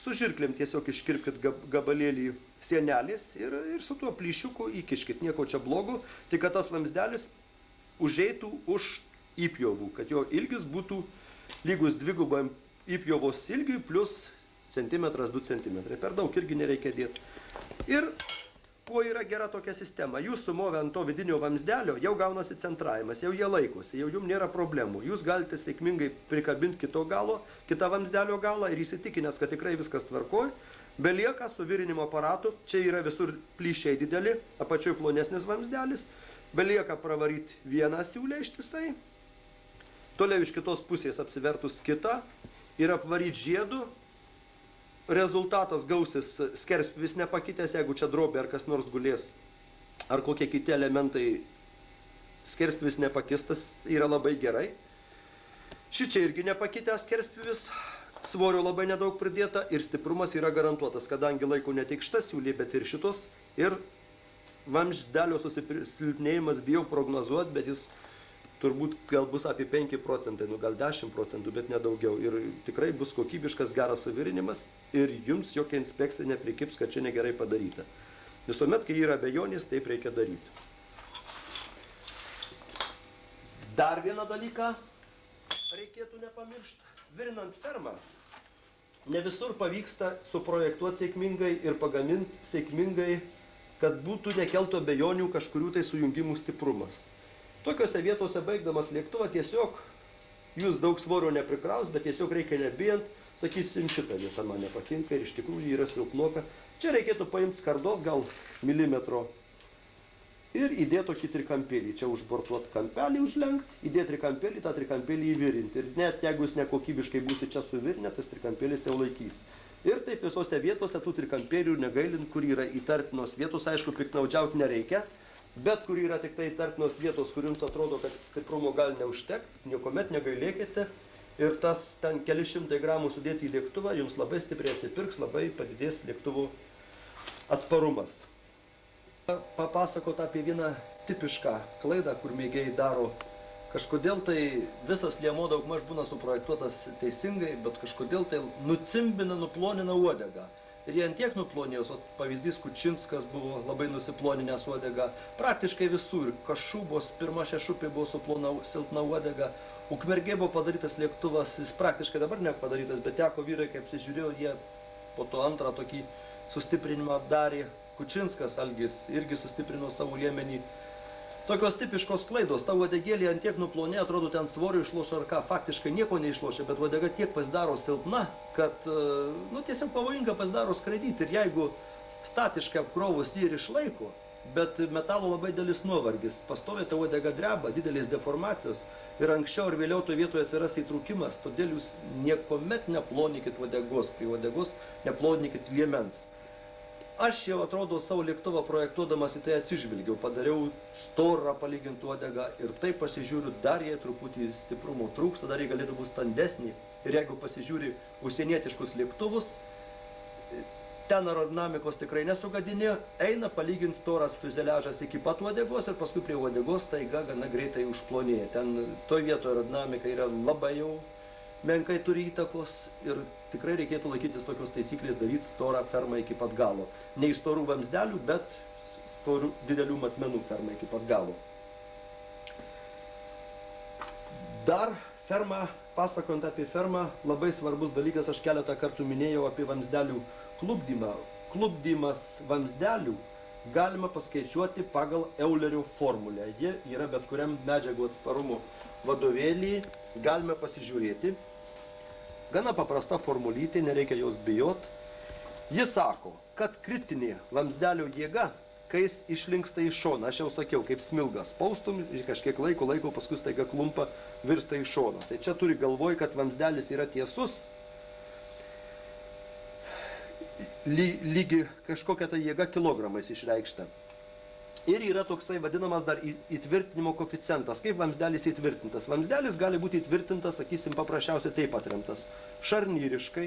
su žirklėm tiesiog iškirpkit gabalėlį sienelės ir su tuo plyšiuku įkiškit. Nieko čia blogo, tik kad tas vamzdelis užeitų už įpjovų, kad jo ilgis būtų lygus dvigubam įpjovos ilgiui plus centimetras, 2 cm. Per daug irgi nereikia dėti. Ir kuo yra gera tokia sistema? Jūs sumovę ant to vidinio vamzdelio, jau gaunasi centravimas, jau jie laikosi, jau jums nėra problemų. Jūs galite sėkmingai prikabinti kitą vamzdelio galą ir įsitikinęs, kad tikrai viskas tvarkoj. Belieka su virinimo aparatu, čia yra visur plyšiai dideli, apačioj plonesnis vamzdelis. Belieka pravaryti vieną siūlę ištisai, toliau iš kitos pusės apsivertus kitą ir apvaryti žiedu. Rezultatas gausis skerspjūvis nepakitęs, jeigu čia drobė ar kas nors gulės, ar kokie kiti elementai, skerspjūvis nepakistas, yra labai gerai. Šičia irgi nepakitęs skerspjūvis, svorio labai nedaug pridėta ir stiprumas yra garantuotas, kadangi laiko ne tik šita siūlė, bet ir šitos. Ir vamzdelio susilpnėjimas bijau prognozuoti, bet jis turbūt gal bus apie 5 procentai, nu gal 10 procentų, bet nedaugiau. Ir tikrai bus kokybiškas, geras suvirinimas ir jums jokia inspekcija neprikibs, kad čia negerai padaryta. Visuomet, kai yra abejonės, taip reikia daryti. Dar vieną dalyką reikėtų nepamiršti. Virinant fermą, ne visur pavyksta suprojektuoti sėkmingai ir pagaminti sėkmingai, kad būtų nekeltų abejonių kažkurių tai sujungimų stiprumas. Tokiose vietose baigdamas lėktuvą tiesiog jūs daug svorio neprikraus, bet tiesiog reikia nebijant, sakysim, šitą vietą man nepatinka ir iš tikrųjų yra silpnoka. Čia reikėtų paimti skardos gal milimetro ir įdėti tokį trikampėlį. Čia užbortuot kampelį užlenkt, įdėti trikampėlį, tą trikampėlį įvirinti. Ir net jeigu jūs nekokybiškai būsi čia suvirinę, tas trikampėlis jau laikys. Ir taip visose vietose tų trikampėlių negailint, kur yra įtartinos vietos, aišku, piktnaudžiauti nereikia, bet kur yra tik tai įtartinos vietos, kur jums atrodo, kad stiprumo gali neužtekti, niekuomet negailėkite. Ir tas ten keli šimtai gramų sudėti į lėktuvą jums labai stipriai atsipirks, labai padidės lėktuvų atsparumas. Papasakot apie vieną tipišką klaidą, kur mėgėjai daro. Kažkodėl tai visas liemuo daugmaž būna suprojektuotas teisingai, bet kažkodėl tai nucimbina, nuplonina uodegą. Ir jie antiek nuplonėjus, pavyzdys Kučinskas buvo labai nusiploninęs uodegą. Praktiškai visur, Kašubos pirma šešupė buvo silpna uodega. Ukmergė buvo padarytas lėktuvas, jis praktiškai dabar nepadarytas, bet teko vyrai, kaip apsižiūrėjau, jie po to antrą tokį sustiprinimą darė. Kučinskas Algis irgi sustiprino savo liemenį. Tokios tipiškos klaidos, ta uodegėlė antiek nuplonė, atrodo ten svorio išlošia ar ką, faktiškai nieko neišlošia, bet uodega tiek pasidaro silpna, kad tiesiog pavojinga pasidaro skraidyti. Ir jeigu statiškai apkrovus jį ir išlaiko, bet metalo labai didelis nuovargis, pastoviai ta uodega dreba, didelės deformacijos ir anksčiau ir vėliau toje vietoje atsiras įtrūkimas, todėl jūs niekuomet neplonykit uodegos, prie uodegos neplonykit liemens. Aš jau atrodo savo lėktuvą projektuodamas į tai atsižvelgiau, padariau storą palyginti uodegą ir taip pasižiūriu, dar jai truputį stiprumo trūksta, dar jai galėtų būti standesnį. Ir jeigu pasižiūri užsienietiškus lėktuvus, ten aerodinamikos tikrai nesugadinė, eina palyginti storas fiuzeliažas iki pat uodegos ir paskui prie uodegos taiga gana greitai užplonėja. Ten toje vietoje aerodinamika yra labai jau menkai turi įtakos ir tikrai reikėtų laikytis tokios taisyklės daryti storą fermą iki pat galo. Ne iš storų vamzdelių, bet storų didelių matmenų fermą iki pat galo. Dar fermą, pasakojant apie fermą, labai svarbus dalykas, aš keletą kartų minėjau apie vamzdelių klupdymą. Klupdymas vamzdelių galima paskaičiuoti pagal Eulerio formulę. Ji yra bet kuriam medžiagų atsparumo vadovėlį, galime pasižiūrėti. Gana paprasta formulytė, nereikia jos bijot. Jis sako, kad kritinė vamzdelio jėga, kai jis išlinksta į šoną, aš jau sakiau, kaip smilgas, spaustum ir kažkiek laiko, paskui staiga klumpa virsta į šoną. Tai čia turi galvoj, kad vamzdelis yra tiesus, lygi kažkokia ta jėga kilogramais išreikšta. Ir yra toksai vadinamas dar įtvirtinimo koeficientas. Kaip vamzdelis įtvirtintas? Vamzdelis gali būti įtvirtintas, sakysim, paprasčiausiai taip atremtas. Šarnyriškai,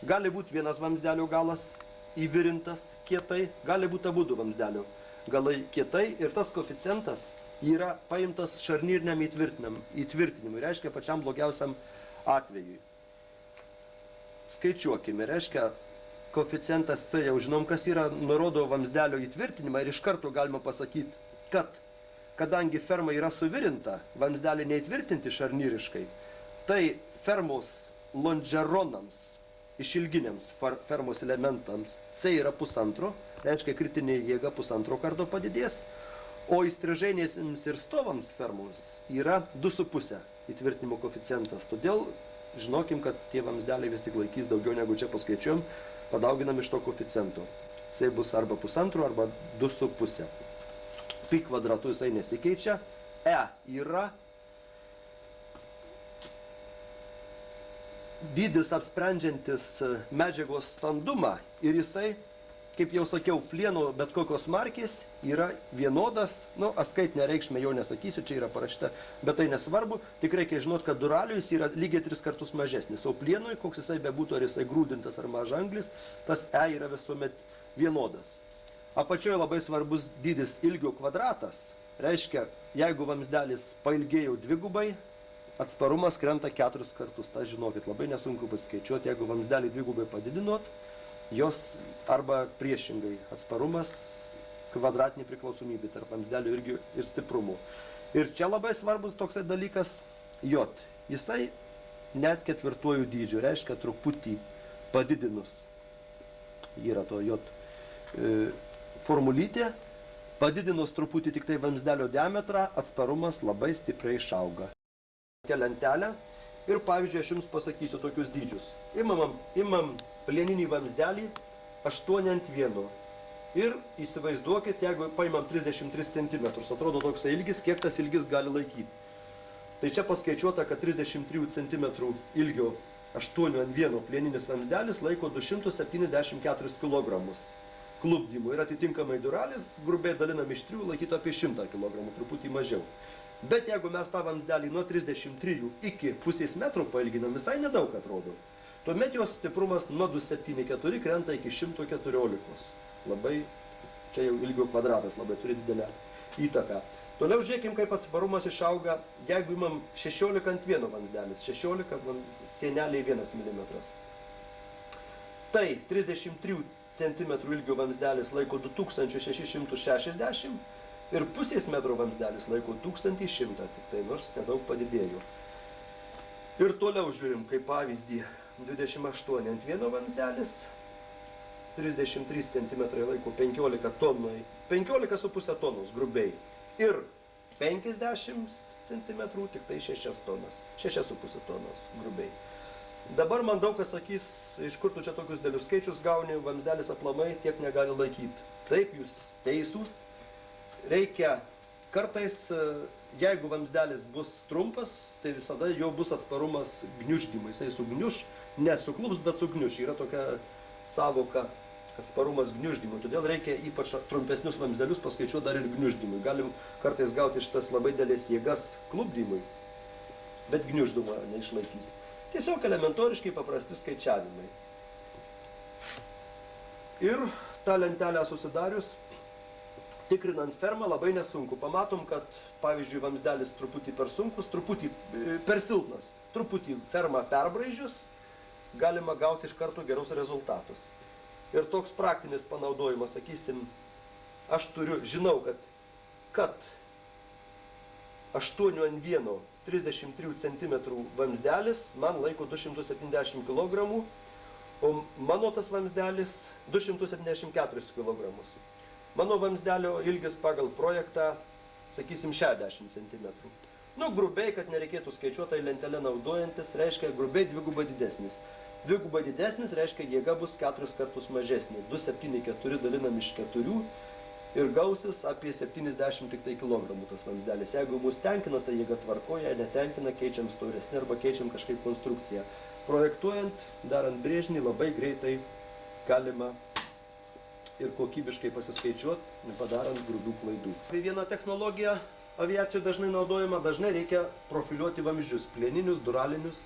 gali būti vienas vamzdelio galas įvirintas kietai, gali būti abudu vamzdelio galai kietai ir tas koeficientas yra paimtas šarnyriniam įtvirtinimui, reiškia pačiam blogiausiam atvejui. Skaičiuokime, reiškia koeficientas C jau žinom, kas yra, nurodo vamzdelio įtvirtinimą ir iš karto galima pasakyti, kad kadangi ferma yra suvirinta, vamzdelį neįtvirtinti šarnyriškai, tai fermos lonžeronams, išilginiams fermos elementams C yra 1,5, reiškia kritinė jėga 1,5 karto padidės, o įstrižainėms ir stovams fermos yra 2,5 įtvirtinimo koeficientas. Todėl žinokim, kad tie vamzdeliai vis tik laikys daugiau negu čia paskaičiuojam, padauginam iš to koeficiento. C bus arba 1,5 arba 2,5. Pi kvadratu jisai nesikeičia. E yra dydis apsprendžiantis medžiagos standumą ir jisai, kaip jau sakiau, plieno bet kokios markės yra vienodas, atskaitinę reikšmę jau nesakysiu, čia yra parašyta, bet tai nesvarbu, tik reikia žinoti, kad duraliui jis yra lygiai 3 kartus mažesnis, o plienui, koks jisai bebūtų, ar jisai grūdintas ar mažanglis, tas E yra visuomet vienodas. Apačioje labai svarbus dydis ilgio kvadratas, reiškia, jeigu vamzdelis pailgėjo dvigubai, atsparumas krenta 4 kartus, tą žinokit, labai nesunku paskaičiuoti, jeigu vamzdelį dvigubai padidinot, jos arba priešingai atsparumas, kvadratinė priklausomybė tarp vamzdelių ir stiprumo. Ir čia labai svarbus toksai dalykas J. Jisai net 4 dydžio, reiškia truputį padidinus. Yra to J formulytė, padidinus truputį tik tai vamzdelio diametrą, atsparumas labai stipriai išauga. Lentelę ir pavyzdžiui, aš jums pasakysiu tokius dydžius. Imam plieninį vamzdelį 8:1 ir įsivaizduokit, jeigu paimam 33 cm, atrodo toks ilgis, kiek tas ilgis gali laikyti. Tai čia paskaičiuota, kad 33 cm ilgio 8x1 plieninis vamzdelis laiko 274 kg klupdymų ir atitinkamai duralis, grubiai dalinam iš 3, laikytų apie 100 kg, truputį mažiau. Bet jeigu mes tą vamzdelį nuo 33 iki pusės metro pailginam, visai nedaug atrodo. Tuomet jos stiprumas nuo 274 krenta iki 114. Labai, čia jau ilgio kvadratas, labai turi didelę įtaką. Toliau žiūrėkim, kaip atsparumas išauga, jeigu imam 16x1 vamzdelis, 16 sieneliai 1 mm. Tai 33 cm ilgio vamzdelis laiko 2660 ir pusės metro vamzdelis laiko 1100, tik tai nors nedaug padidėjo. Ir toliau žiūrim, kaip pavyzdį, 28x1 vamzdelis, 33 cm laiko 15 tonų, 15,5 tonos grubiai. Ir 50 cm, tik tai 6 tonas, 6,5 tonos grubiai. Dabar man daug kas sakys, iš kur tu čia tokius dėlius skaičius gauni, vamzdelis aplamai tiek negali laikyti. Taip, jūs teisūs, reikia kartais, jeigu vamzdelis bus trumpas, tai visada jo bus atsparumas gniuždymui. Jisai sugniuš, nesuklups, bet sugniuš. Yra tokia savoka atsparumas gniuždymui. Todėl reikia ypač trumpesnius vamzdelius paskaičiuoti dar ir gniuždymui. Galim kartais gauti šitas labai didelės jėgas klupdymui, bet gniuždymo neišlaikys. Tiesiog elementoriškai paprasti skaičiavimai. Ir tą lentelę susidarius, tikrinant fermą labai nesunku. Pamatom, kad, pavyzdžiui, vamzdelis truputį per sunkus, truputį per silpnas, truputį fermą perbraižius, galima gauti iš karto gerus rezultatus. Ir toks praktinis panaudojimas, sakysim, aš žinau, kad 8x1 33 cm vamzdelis man laiko 270 kg, o mano tas vamzdelis 274 kg. Mano vamzdelio ilgis pagal projektą, sakysim, 60 cm. Nu, grubiai, kad nereikėtų skaičiuotai lentelę naudojantis, reiškia grubiai dvigubai didesnis. Dvigubai didesnis reiškia jėga bus 4 kartus mažesnė. 274 dalinam iš 4 ir gausis apie 70 tik tai kilogramų tas vamzdelis. Jeigu mus tenkina, tai jėga tvarkoja, netenkina, keičiam storesnį arba keičiam kažkaip konstrukciją. Projektuojant, darant brėžinį, labai greitai galima ir kokybiškai pasiskaičiuoti, nepadarant grubių klaidų. Viena technologija aviacijoje dažnai naudojama, dažnai reikia profiliuoti vamzdžius, plieninius, duralinius,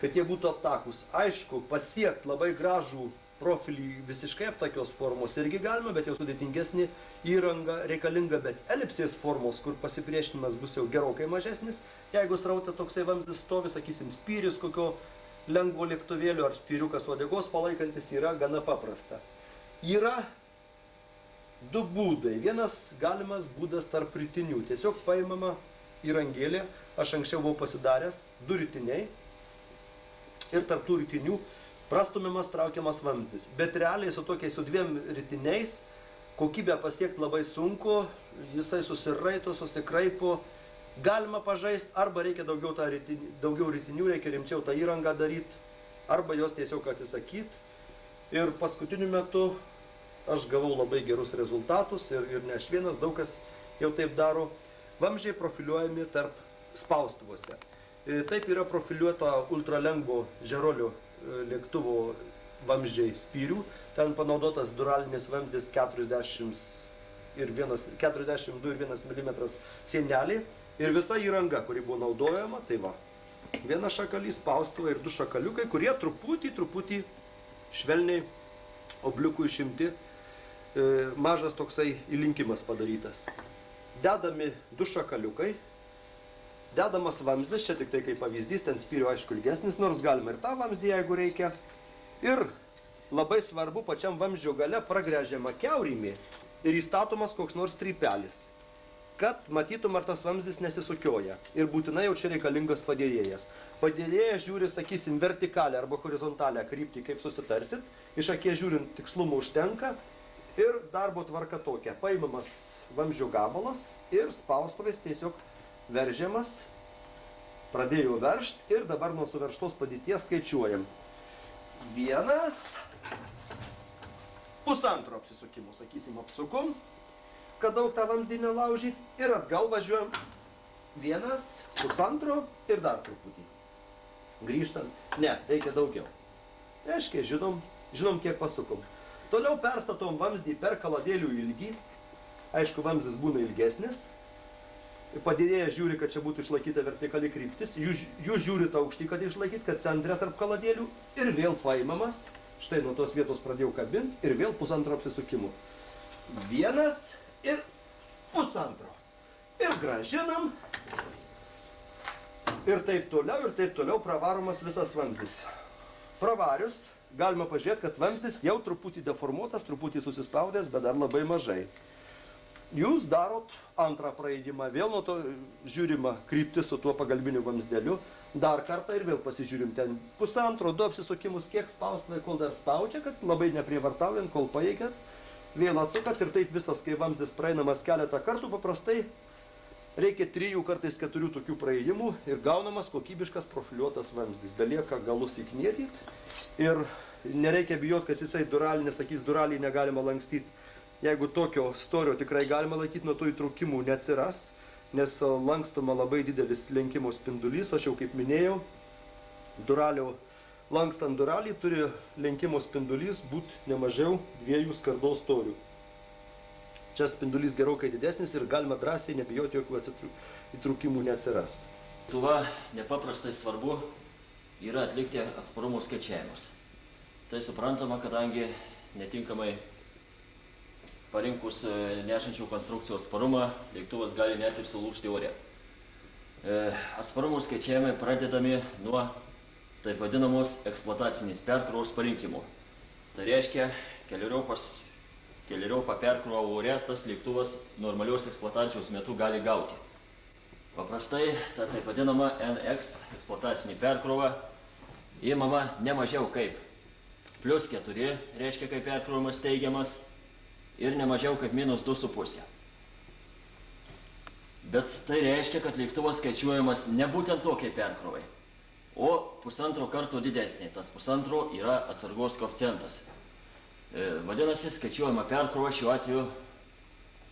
kad jie būtų aptakus. Aišku, pasiekti labai gražų profilį visiškai aptakios formos irgi galima, bet jau sudėtingesnė įranga reikalinga, bet elipsės formos, kur pasipriešinimas bus jau gerokai mažesnis, jeigu sraute toksai vamzdis stovi, sakysim, spyris kokio lengvo lėktuvėlio ar spyriukas uodegos palaikantis, yra gana paprasta. Yra du būdai. Vienas galimas būdas tarp ritinių. Tiesiog paimama įrangėlė, aš anksčiau buvau pasidaręs, 2 ritiniai ir tarp tų ritinių prastumiamas traukiamas vamzdis. Bet realiai su 2 ritiniais kokybę pasiekti labai sunku, jisai susiraito, susikraipo, galima pažaisti, arba reikia daugiau ritinių, reikia rimčiau tą įrangą daryti, arba jos tiesiog atsisakyti. Ir paskutiniu metu aš gavau labai gerus rezultatus ir ne aš vienas, daug kas jau taip daro. Vamzdžiai profiliuojami tarp spaustuvuose. Taip yra profiliuota ultralengvo Žerolio lėktuvo vamzdžiai spyrių. Ten panaudotas duralinis vamzdis 42 ir 1 mm sienelį. Ir visa įranga, kuri buvo naudojama, tai va, vienas šakalys, spaustuvai ir 2 šakaliukai, kurie truputį švelniai obliukų išimti, mažas toksai įlinkimas padarytas. Dedami 2 šakaliukai, dedamas vamzdis, čia tik tai kaip pavyzdys, ten spyrio aišku ilgesnis, nors galima ir tą vamzdį, jeigu reikia. Ir labai svarbu, pačiam vamzdžio gale pragręžiama kiaurymė ir įstatomas koks nors strypelis, kad matytum, ar tas vamzdis nesisukioja. Ir būtinai jau čia reikalingas padėjėjas. Padėjėjas žiūri, sakysim, vertikalę arba horizontalę kryptį, kaip susitarsit. Iš akies žiūrint tikslumo užtenka. Ir darbo tvarka tokia. Paimamas vamzdžio gabalas ir spaustuvės tiesiog veržiamas. Pradėjau veržti ir dabar nuo suveržtos padėties skaičiuojam. 1, pusantro apsisukimo, sakysim, apsukom, kad daug tą vamzdį nelaužyt, ir atgal važiuojam 1, pusantro ir dar truputį. grįžtant. Ne, reikia daugiau. Reiškia, žinom kiek pasukom. Toliau perstatom vamzdį per kaladėlių ilgį. Aišku, vamzdis būna ilgesnis. Padėjėjas žiūri, kad čia būtų išlaikyta vertikali kryptis. Jūs žiūrit aukštį, kad išlaikyti, kad centre tarp kaladėlių. Ir vėl paimamas. Štai nuo tos vietos pradėjau kabinti. Ir vėl 1,5 apsisukimų. 1 ir 1,5. Ir grąžinam. Ir taip toliau pravaromas visas vamzdis. Pravarius, galima pažiūrėti, kad vamzdis jau truputį deformuotas, truputį susispaudęs, bet dar labai mažai. Jūs darot antrą praeidimą, vėl nuo to žiūrima kryptis su tuo pagalbiniu vamzdeliu. Dar kartą ir vėl pasižiūrim ten 1,5, 2 apsisukimus, kiek spaustumai, kol dar spaudžia, kad labai neprievartaujant, kol pajėgiat. Vėl atsukat ir taip visas, kai vamzdis praeinamas keletą kartų, paprastai reikia 3, kartais 4 tokių praėjimų ir gaunamas kokybiškas profiliuotas vamzdis. Belieka galus įknėdyt ir nereikia bijot, kad jisai duralį, nesakys, duralį negalima lankstyti. Jeigu tokio storio tikrai galima laikyti, nuo to įtraukimų neatsiras, nes lankstoma labai didelis lenkimo spindulys, aš jau kaip minėjau, lankstant duralį turi lenkimo spindulys būti nemažiau 2 skardos storių. Čia spindulys gerokai didesnis ir galima drąsiai nebijoti, jokių įtrūkimų neatsiras. Lietuva nepaprastai svarbu yra atlikti atsparumo skaičiavimus. Tai suprantama, kadangi netinkamai parinkus nešančių konstrukcijų atsparumą, lėktuvas gali net ir sulūžti ore. Atsparumo skaičiavimai pradedami nuo taip vadinamos eksploatacinės perkrovos parinkimo. Tai reiškia, keleriopą perkrovą ore tas lėktuvas normalios eksploatacijos metu gali gauti. Paprastai, ta taip vadinama NX eksploatacinė perkrova įmama ne mažiau kaip +4, reiškia, kaip perkrovimas teigiamas, ir ne mažiau kaip -2,5. Bet tai reiškia, kad lėktuvas skaičiuojamas ne būtent tokiai perkrovai, o 1,5 karto didesnė. Tas 1,5 yra atsargos koeficientas. Vadinasi, skaičiuojama perkrova šiuo atveju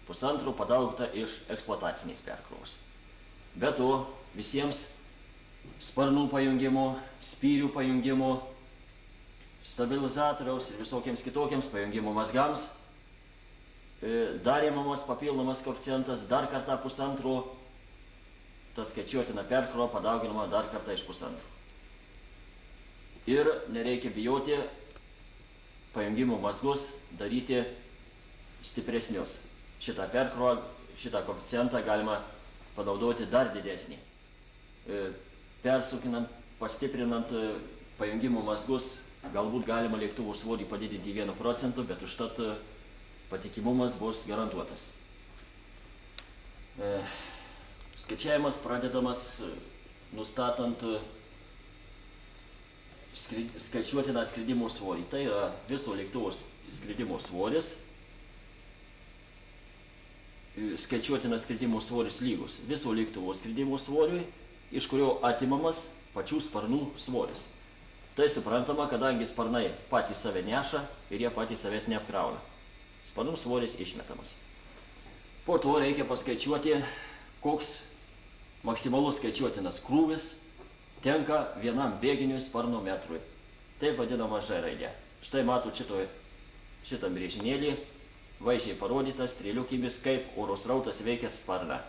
1,5 padaugta iš eksploatacinės perkrovos. Be to, visiems sparnų pajungimo, spyrių pajungimo, stabilizatoriaus ir visokiems kitokiems pajungimo mazgams dar įmamas papildomas koeficientas, dar kartą 1,5, ta skaičiuotina perkrova padauginama dar kartą iš 1,5. Ir nereikia bijoti pajungimo mazgus daryti stipresnius. Šitą perkrovą, šitą koeficientą galima panaudoti dar didesnį. Persukinant, pastiprinant pajungimo mazgus, galbūt galima lėktuvų svorį padidinti 1 procentu, bet užtat patikimumas bus garantuotas. Skaičiavimas pradedamas nustatant skaičiuotiną skridimo svorį. Tai yra viso lėktuvo skridimo svoris. Skaičiuotinas skridimo svoris lygus viso lėktuvo skridimo svoriui, iš kurio atimamas pačių sparnų svoris. Tai suprantama, kadangi sparnai patys save neša ir jie patys savęs neapkrauna. Sparnų svoris išmetamas. Po to reikia paskaičiuoti, koks maksimalus skaičiuotinas krūvis tenka vienam bėginiui sparno metrui. Taip vadinama Ž raidė. Štai matot šitam brėžinėlį, vaizdžiai parodytas strėliukėmis, kaip oro srautas veikia sparną.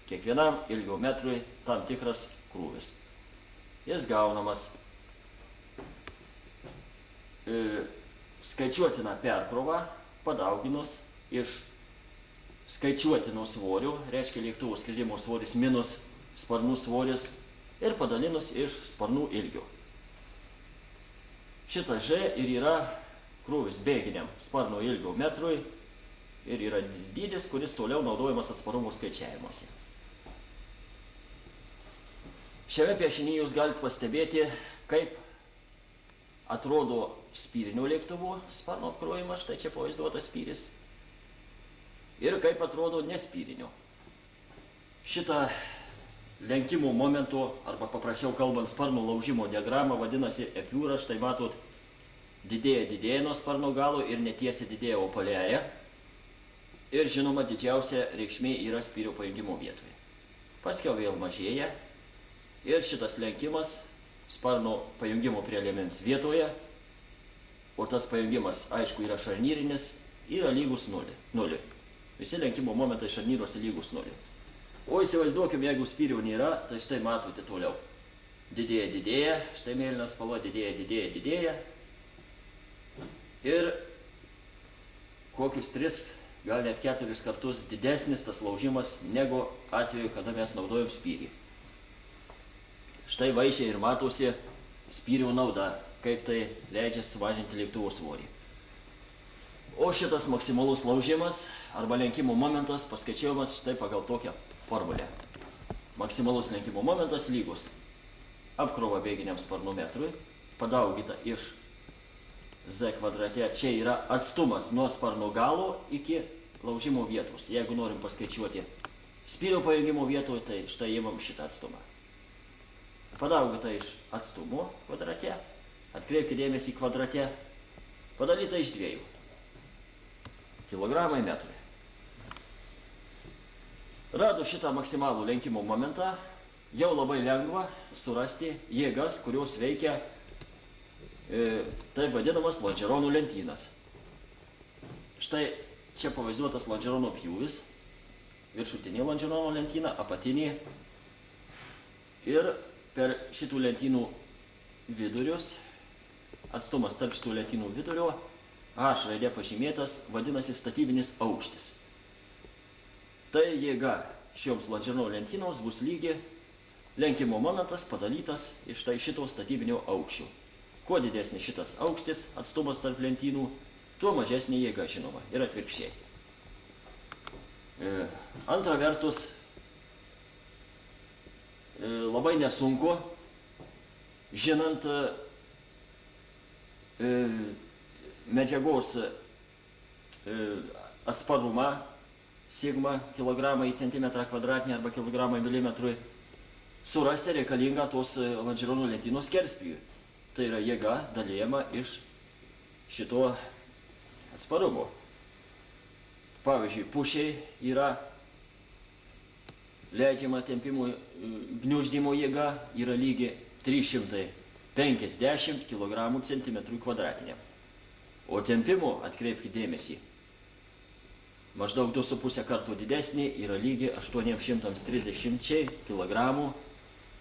Kiekvienam ilgio metrui tam tikras krūvis. Jis gaunamas skaičiuotiną perkrovą padauginus iš skaičiuotino svorių, reiškia lėktuvo skridimo svoris minus sparnų svoris, ir padalinus iš sparnų ilgio. Šitas Ž ir yra krūvis bėginiam sparno ilgio metrui ir yra dydis, kuris toliau naudojamas atsparumo skaičiavimuose. Šiame piešinyje jūs galite pastebėti, kaip atrodo spyrinio lėktuvo sparno apkrovimas, štai čia pavaizduotas spyris, ir kaip atrodo nespyrinio. Šitą lenkimo momento, arba paprasčiau kalbant, sparno laužimo diagramą vadinasi epiūra. Štai matot, didėja nuo sparno galo ir netiesia didėja opaliarė. Ir žinoma, didžiausia reikšmė yra spyrio pajungimo vietoje. Paskiau vėl mažėja ir šitas lenkimas sparno pajungimo prie liemens vietoje, o tas pajungimas, aišku, yra šarnyrinis, yra lygus nuliui. Visi lenkimo momentai šarnyruose lygus nuliui. O įsivaizduokim, jeigu spyrių nėra, tai štai matote toliau. Didėja, štai mėlyna spalva, didėja. Ir kokius 3, gal net 4 kartus didesnis tas laužimas negu atveju, kada mes naudojam spyrį. Štai vaizdžiai ir matosi spyrių nauda, kaip tai leidžia sumažinti lėktuvo svorį. O šitas maksimalus laužimas arba lenkimo momentas paskaičiuojamas štai pagal tokią formulę. Maksimalus lenkimo momentas lygus apkrova bėginiam sparnų metrui, padaugyta iš Z kvadrate. Čia yra atstumas nuo sparno galo iki laužimo vietos. Jeigu norim paskaičiuoti spyrio pajungimo vietoje, tai štai imam šitą atstumą. Padaugyta iš atstumo kvadrate, atkreipkite dėmesį kvadrate, padalyta iš 2 kilogramai metrui. Rado šitą maksimalų lenkimo momentą, jau labai lengva surasti jėgas, kurios veikia taip vadinamas lonžeronų lentynas. Štai čia pavaizduotas lonžerono pjūvis, viršutinė lonžerono lentyna, apatinė. Ir per šitų lentynų vidurius, atstumas tarp šitų lentynų vidurio, H raidė pažymėtas, vadinasi statybinis aukštis. Tai jėga šioms lonžerono lentynoms bus lygi lenkimo momentas padalytas iš tai šito statybinio aukščio. Kuo didesnis šitas aukštis, atstumas tarp lentynų, tuo mažesnė jėga, žinoma, ir atvirkščiai. Antra vertus, labai nesunku, žinant medžiagos atsparumą, sigma kilogramą į centimetrą kvadratinį arba kilogramą į milimetrui, surasti reikalingą tos lonžeronų lentynos skerspjūvį. Tai yra jėga dalijama iš šito atsparumo. Pavyzdžiui, pušiai yra leidžiama tempimo gniuždymo jėga, yra lygi 350 kg centimetrų kvadratiniam. O tempimo, atkreipkite dėmesį, maždaug 2,5 kartų didesnė yra lygi 830 kg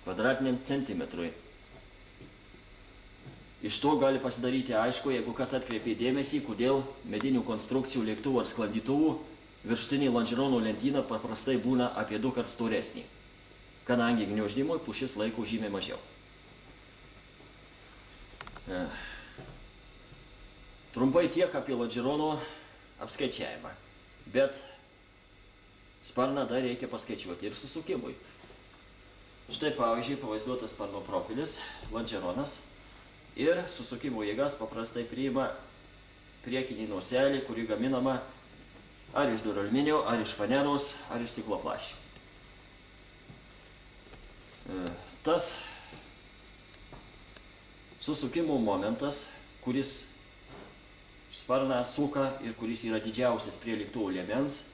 kvadratiniam centimetrui. Iš to gali pasidaryti aišku, jeigu kas atkreipė dėmesį, kodėl medinių konstrukcijų lėktuvų ar sklandytuvų viršutinė lonžeronų lentyna paprastai būna apie 2 kartus storesnė, kadangi gniuždymui pušis laiko žymiai mažiau. Trumpai tiek apie lonžeronų apskaičiavimą, bet sparną dar reikia paskaičiuoti ir susukimui. Štai pavyzdžiui pavaizduotas sparno profilis, lonžeronas. Ir susukimo jėgas paprastai priima priekinį noselį, kuri gaminama ar iš duralminio, ar iš faneros, ar iš stiklo plasčio. Tas susukimo momentas, kuris sparną suka ir kuris yra didžiausias prie lėktuvo liemens,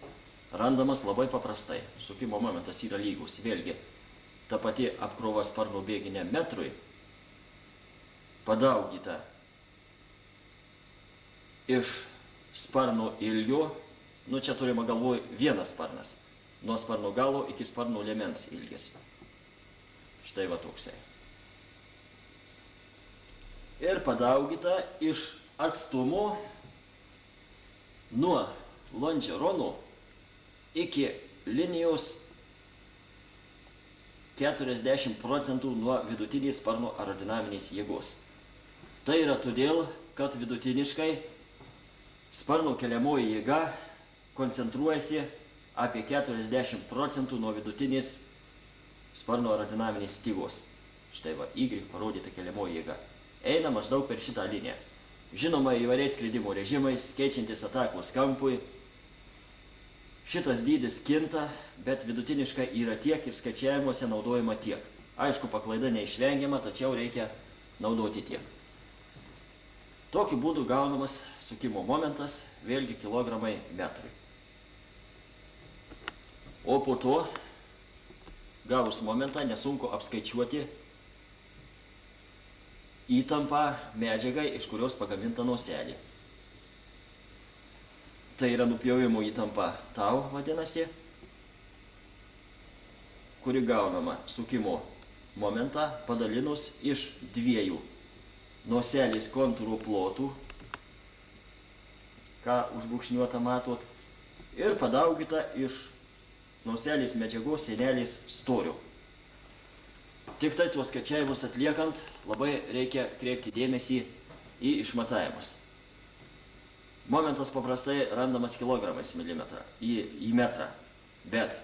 randamas labai paprastai. Sukimo momentas yra lygus. Vėlgi, ta pati apkrova sparno bėginiam metrui padaugyta iš sparno ilgio, čia turime galvoj vienas sparnas, nuo sparno galo iki sparno liemens ilgis. Štai va toksai. Ir padaugyta iš atstumo nuo lonžeronų iki linijos 40% nuo vidutinės sparno aerodinaminės jėgos. Tai yra todėl, kad vidutiniškai sparno keliamoji jėga koncentruojasi apie 40% nuo vidutinės sparno aerodinaminės stygos. Štai va, Y parodyta keliamoji jėga. Eina maždaug per šitą liniją. Žinoma, įvairiais skridimo režimais, keičiantis atakos kampui, šitas dydis kinta, bet vidutiniškai yra tiek ir skaičiavimuose naudojama tiek. Aišku, paklaida neišvengiama, tačiau reikia naudoti tiek. Tokiu būdu gaunamas sukimo momentas, vėlgi kilogramai metrui. O po to, gavus momentą, nesunku apskaičiuoti įtampą medžiagai, iš kurios pagaminta noselė. Tai yra nupjovimo įtampa tau vadinasi, kuri gaunama sukimo momentą padalinus iš dviejų noselės kontūrų plotų, ką užbrūkšniuotą matot, ir padaugyta iš noselės medžiagos sienelės storio. Tik tai tuos skaičiavimus atliekant labai reikia kreipti dėmesį į išmatavimus. Momentas paprastai randamas kilogramais į metrą, bet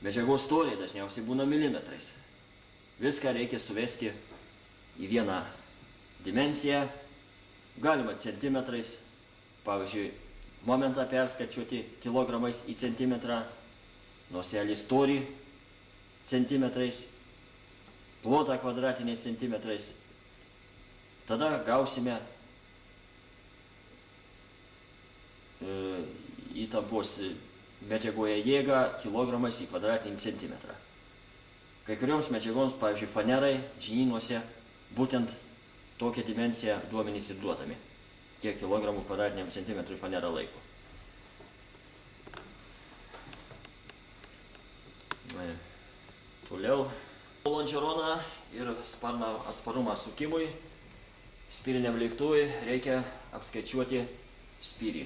medžiagos storiai dažniausiai būna milimetrais. Viską reikia suvesti į vieną dimensiją, galima centimetrais, pavyzdžiui, momentą perskaičiuoti kilogramais į centimetrą, noselės storį centimetrais, plotą kvadratiniais centimetrais. Tada gausime įtampos medžiagoje jėgą kilogramais į kvadratinį centimetrą. Kai kurioms medžiagoms, pavyzdžiui, fanerai, žinynuose, būtent tokią dimensiją duomenys ir duodami, kiek kilogramų kvadratiniam centimetrui fanera laiko. Toliau, lonžeroną ir sparno atsparumą sukimui, spyriniam lėktuvui reikia apskaičiuoti spyrį.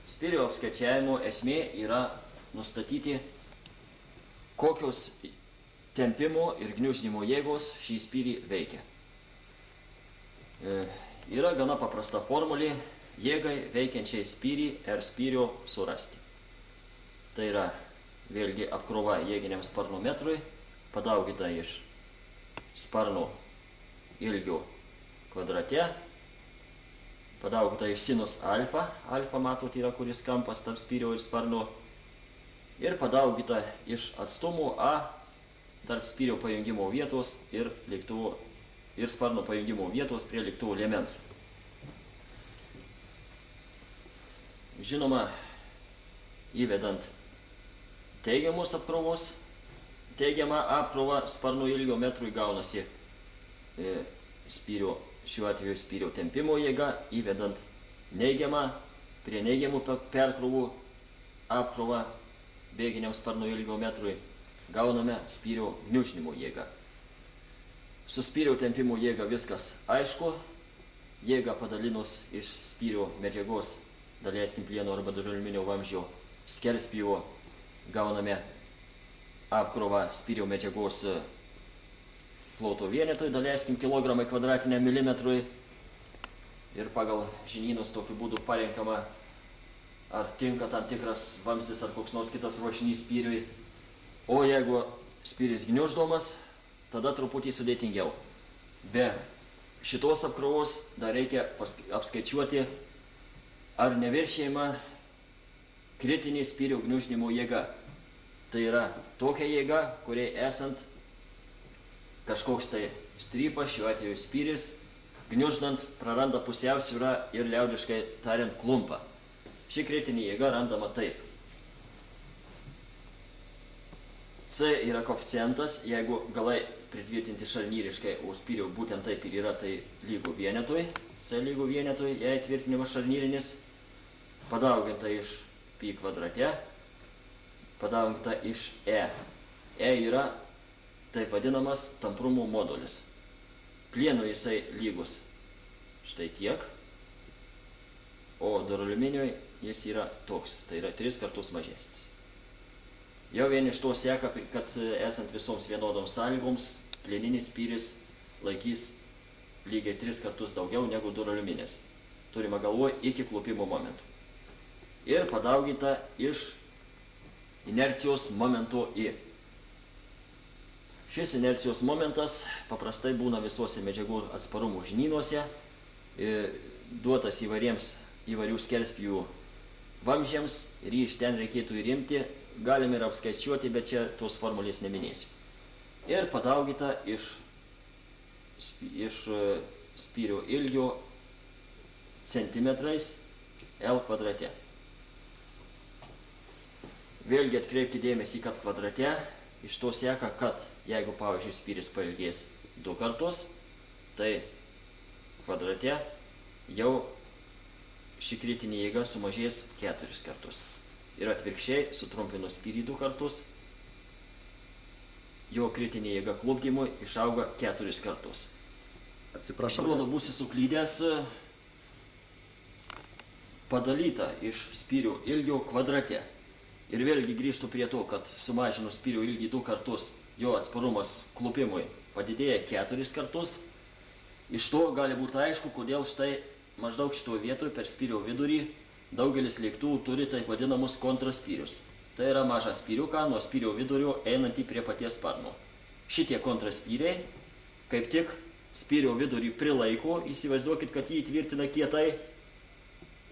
Spyrio apskaičiavimo esmė yra nustatyti, kokios tempimo ir gniuždymo jėgos šį spyrį veikia. Yra gana paprasta formulė jėgai veikiančiai spyrį ir spyrio surasti. Tai yra vėlgi apkrova jėginiam sparno metrui, padaugyta iš sparno ilgio kvadrate, padaugyta iš sinus alfa, alfa matot yra kuris kampas tarp spyrio ir sparno, ir padaugyta iš atstumo A tarp spyrio pajungimo vietos ir lėktuvo ir sparno pajungimo vietos prie lėktuvo liemens. Žinoma, įvedant teigiamos apkrovos, teigiama apkrova sparno ilgio metrui gaunasi spyrio, šiuo atveju spyrio tempimo jėga, įvedant neigiamą, prie neigiamų perkrovų apkrova bėginiam sparno ilgio metrui gauname spyrio gniuždymo jėgą. Su spyrio tempimo jėga viskas aišku, jėga padalinus iš spyrio medžiagos, daleiskim plieno arba duraliuminio vamzdžio skerspjūvio, gauname apkrovą spyrio medžiagos ploto vienetui, daleiskim kilogramai kvadratiniam milimetrui, ir pagal žinynus tokiu būdu parenkama, ar tinka tam tikras vamzdis ar koks nors kitas ruošinys spyriui. O jeigu spyris gniuždomas, tada truputį sudėtingiau. Be šitos apkrovos dar reikia apskaičiuoti, ar neviršijama kritinė spyrio gniuždymo jėga. Tai yra tokia jėga, kuriai esant kažkoks tai strypas, šiuo atveju spyris, gniuždant praranda pusiausvyrą ir liaudiškai tariant klumpa. Ši kritinė jėga randama taip. C yra koeficientas, jeigu galai pritvirtinti šarnyriškai, o spyrio būtent taip ir yra, tai lygu vienetui. C lygu vienetui, jei tvirtinimas šarnyrinis, padauginta iš pi kvadrate, padauginta iš E. E yra taip vadinamas tamprumo modulis. Plienui jisai lygus štai tiek, o duraliuminiui jis yra toks, tai yra 3 kartus mažesnis. Jau vien iš to seka, kad esant visoms vienodoms sąlygoms, plieninis spyris laikys lygiai 3 kartus daugiau negu duraliuminis. Turime galvoje iki klupimo momentų. Ir padaugyta iš inercijos momento I. Šis inercijos momentas paprastai būna visuose medžiagų atsparumų žinynuose, duotas įvairių skerspjūvių vamzdžiams, ir jį iš ten reikėtų įrimti. Galime ir apskaičiuoti, bet čia tos formulės neminėsiu. Ir padaugyta iš spyrio ilgio centimetrais L kvadrate. Vėlgi atkreipkite dėmesį, kad kvadrate iš to seka, kad jeigu, pavyzdžiui, spyris pailgės 2 kartus, tai kvadrate jau ši kritinė jėga sumažės 4 kartus. Ir atvirkščiai, sutrumpinus spyrį 2 kartus, jo kritinė jėga klupdymui išauga 4 kartus. Atsiprašau. Atrodo, būsi suklydęs, padalyta iš spyrio ilgio kvadrate. Ir vėlgi grįžtų prie to, kad sumažinus spyrio ilgį 2 kartus, jo atsparumas klupimui padidėja 4 kartus. Iš to gali būti aišku, kodėl štai maždaug šitoje vietoje per spyrio vidurį daugelis lėktuvų turi taip vadinamus kontraspyrius. Tai yra mažą spyriuką nuo spyrio vidurio einantį prie paties sparno. Šitie kontraspyriai kaip tik spyrio vidurį prilaiko, įsivaizduokit, kad jį įtvirtina kietai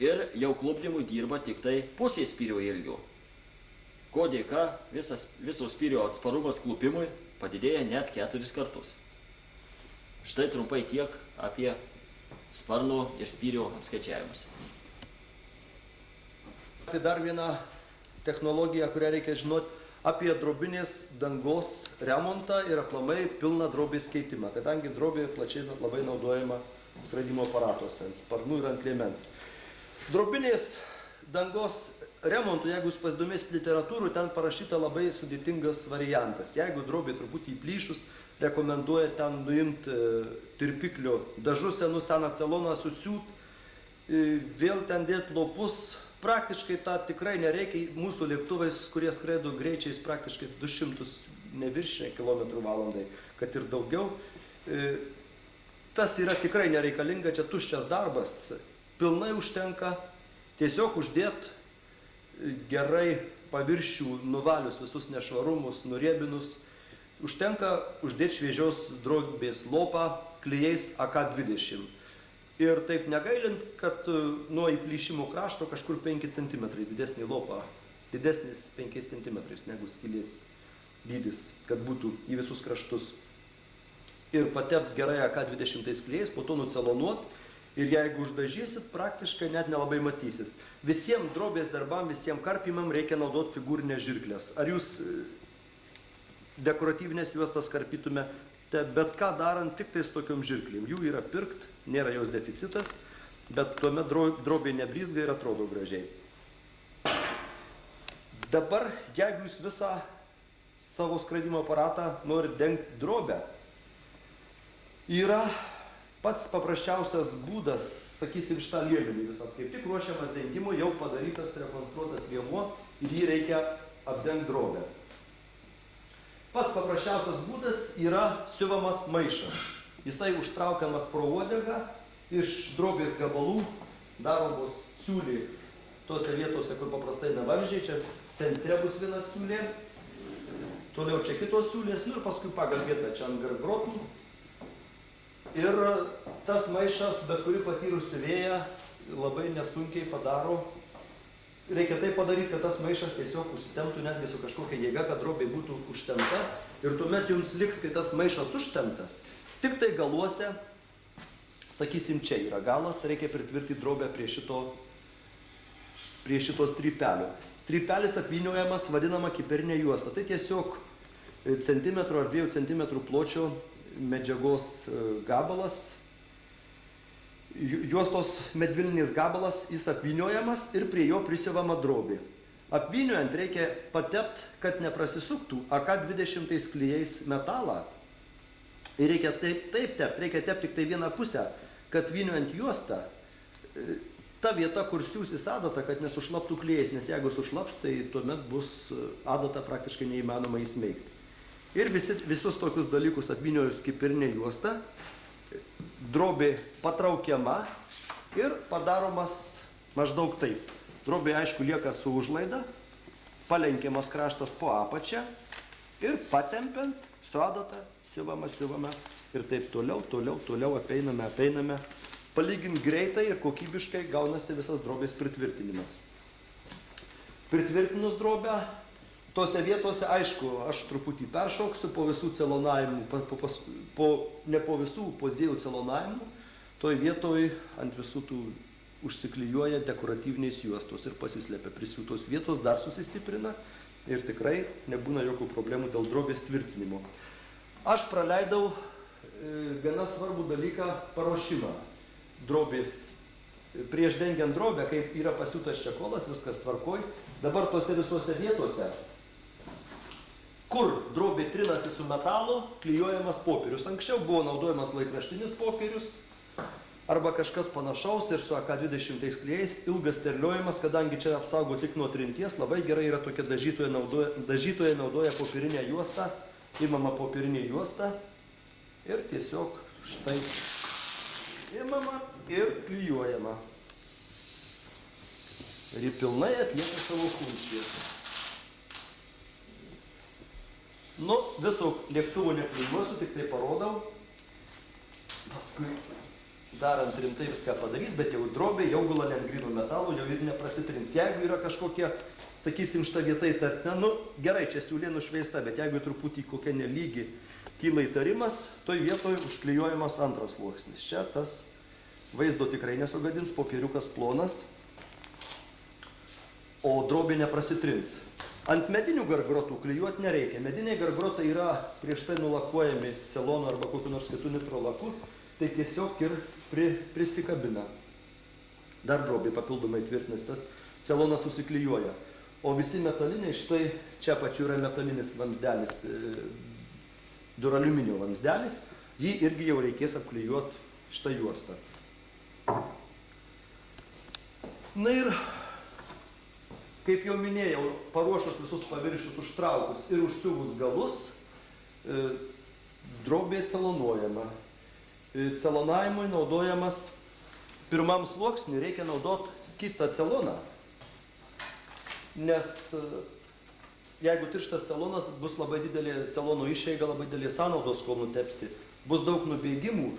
ir jau klupdymui dirba tik tai pusė spyrio ilgio. Ko dėka viso spyrio atsparumas klupimui padidėja net 4 kartus. Štai trumpai tiek apie sparno ir spyrio apskaičiavimus. Apie dar vieną technologiją, kurią reikia žinoti, apie drobinės dangos remontą ir aplamai pilną drobės keitimą, kadangi drobė plačiai labai naudojama skraidimo aparatuose, ant sparnų ir ant liemens. Drobinės dangos remontų, jeigu jūs pasidomėsit literatūrų, ten parašyta labai sudėtingas variantas. Jeigu drobė truputį įplyšus, rekomenduoja ten nuimti tirpiklio dažus, seną celoną susiūt, vėl ten dėti lopus. Praktiškai tą tikrai nereikia. Mūsų lėktuvais, kurie skraido greičiais praktiškai 200 neviršinė km/h, kad ir daugiau. Tas yra tikrai nereikalinga, čia tuščias darbas. Pilnai užtenka tiesiog uždėti gerai paviršių, nuvalius visus nešvarumus, nuriebinus. Užtenka uždėti šviežios drobės lopą klijais AK-20. Ir taip negailint, kad nuo įplyšimo krašto kažkur 5 cm didesnį lopą, didesnis 5 cm negu skylės dydis, kad būtų į visus kraštus. Ir patepti gerai AK-20 klijais, po to nucelonuot. Ir jeigu uždažysit, praktiškai net nelabai matysis. Visiems drobės darbam, visiems karpimam reikia naudoti figūrinės žirklės. Ar jūs dekoratyvinės juostas karpytumėte, bet ką darant tik tai su tokiom žirklėm. Jų yra pirkt, nėra jos deficitas, bet tuomet drobė nebrizga ir atrodo gražiai. Dabar, jeigu jūs visą savo skraidimo aparatą norit dengti drobę, yra pats paprasčiausias būdas, sakysim, šitą liemenį visą. Kaip tik ruošiamas dengimui, jau padarytas, rekonstruotas liemuo ir jį reikia apdengti drobę. Pats paprasčiausias būdas yra siuvamas maišas. Jisai užtraukiamas pro uodegą, iš drobės gabalų daromos siūlės. Tose vietose, kur paprastai nevamzdžiai, čia centre bus viena siūlė, toliau čia kitos siūlės, ir paskui pagal vietą čia ant gargrotų. Ir tas maišas, bet kuri patyrusi vėją, labai nesunkiai padaro. Reikia tai padaryti, kad tas maišas tiesiog užsitemptų netgi su kažkokia jėga, kad drobė būtų užtempta. Ir tuomet jums liks, kai tas maišas užtemptas, tik tai galuose, sakysim, čia yra galas, reikia pritvirtinti drobę prie šito strypelio. Strypelis apvyniojamas vadinama kiperinė juosta. Tai tiesiog centimetro ar 2 centimetrų pločio medžiagos gabalas, juostos medvilninis gabalas, jis apvyniojamas ir prie jo prisiuvama drobė. Apvyniojant reikia patepti, kad neprasisuktų AK-20 klijais metalą. Ir reikia taip tepti, reikia tepti tik tai vieną pusę, kad vyniojant juostą, ta vieta, kur siūsis adatą, kad nesušlaptų klijais, nes jeigu sušlaps, tai tuomet bus adatą praktiškai neįmanoma įsmeigti. Ir visus tokius dalykus apvyniojus kiperinė juosta, drobė patraukiama ir padaromas maždaug taip. Drobė, aišku, lieka su užlaida, palenkiamas kraštas po apačią ir patempiant su adata siuvama ir taip toliau apeiname. Palygint greitai ir kokybiškai gaunasi visas drobės pritvirtinimas. Pritvirtinus drobę, tose vietose, aišku, aš truputį peršauksiu po visų celonavimų, ne po visų, po 2 celonavimų, toj vietoj ant visų tų užsiklijuoja dekoratyviniais juostos ir pasislepia. Prisiūtos vietos dar susistiprina ir tikrai nebūna jokių problemų dėl drobės tvirtinimo. Aš praleidau gana svarbų dalyką paruošimą drobės. Prieš dengiant drobę, kaip yra pasiūtas čekolas, viskas tvarkoj. Dabar tose visose vietose, kur drobė trinasi su metalu, klijuojamas popierius. Anksčiau buvo naudojamas laikraštinis popierius arba kažkas panašaus ir su AK-20 klijais ilgas terliojimas, kadangi čia apsaugo tik nuo trinties, labai gerai yra tokia dažytoje naudoja popierinę juostą, imama popierinė juosta ir tiesiog štai imama ir klijuojama. Ir ji pilnai atlieka savo funkcijas. Nu, viso lėktuvo neklijuosiu, tik tai parodau. Paskui darant rimtai viską padarys, bet jau drobė, jau gula ne ant gryno metalo, jau ir neprasitrins. Jeigu yra kažkokie, sakysim, šita vieta įtartina, nu gerai, čia siūlė nušveista, bet jeigu truputį kokia nelygi kyla įtarimas, toj vietoj užklijuojamas antras sluoksnis. Čia tas vaizdo tikrai nesugadins, popieriukas plonas, o drobė neprasitrins. Ant medinių gargrotų klijuoti nereikia. Mediniai gargrotai yra prieš tai nulakuojami celonu arba kokiu nors kitu nitro laku, tai tiesiog ir prisikabina. Dar drobė papildomai tvirtinas, tas celonas susiklijuoja. O visi metaliniai, štai čia pačiu yra metalinis vamsdelis, duraliuminio vamsdelis, jį irgi jau reikės apklijuoti šitą juostą. Na ir, kaip jau minėjau, paruošus visus paviršius, užtraukus ir užsiuvus galus, drobė celonuojama. Celonavimui naudojamas pirmam sluoksniui reikia naudoti skystą celoną, nes jeigu tirštas celonas, bus labai didelė celono išeiga, labai didelė sąnaudos, kol nutepsi, bus daug nubėgimų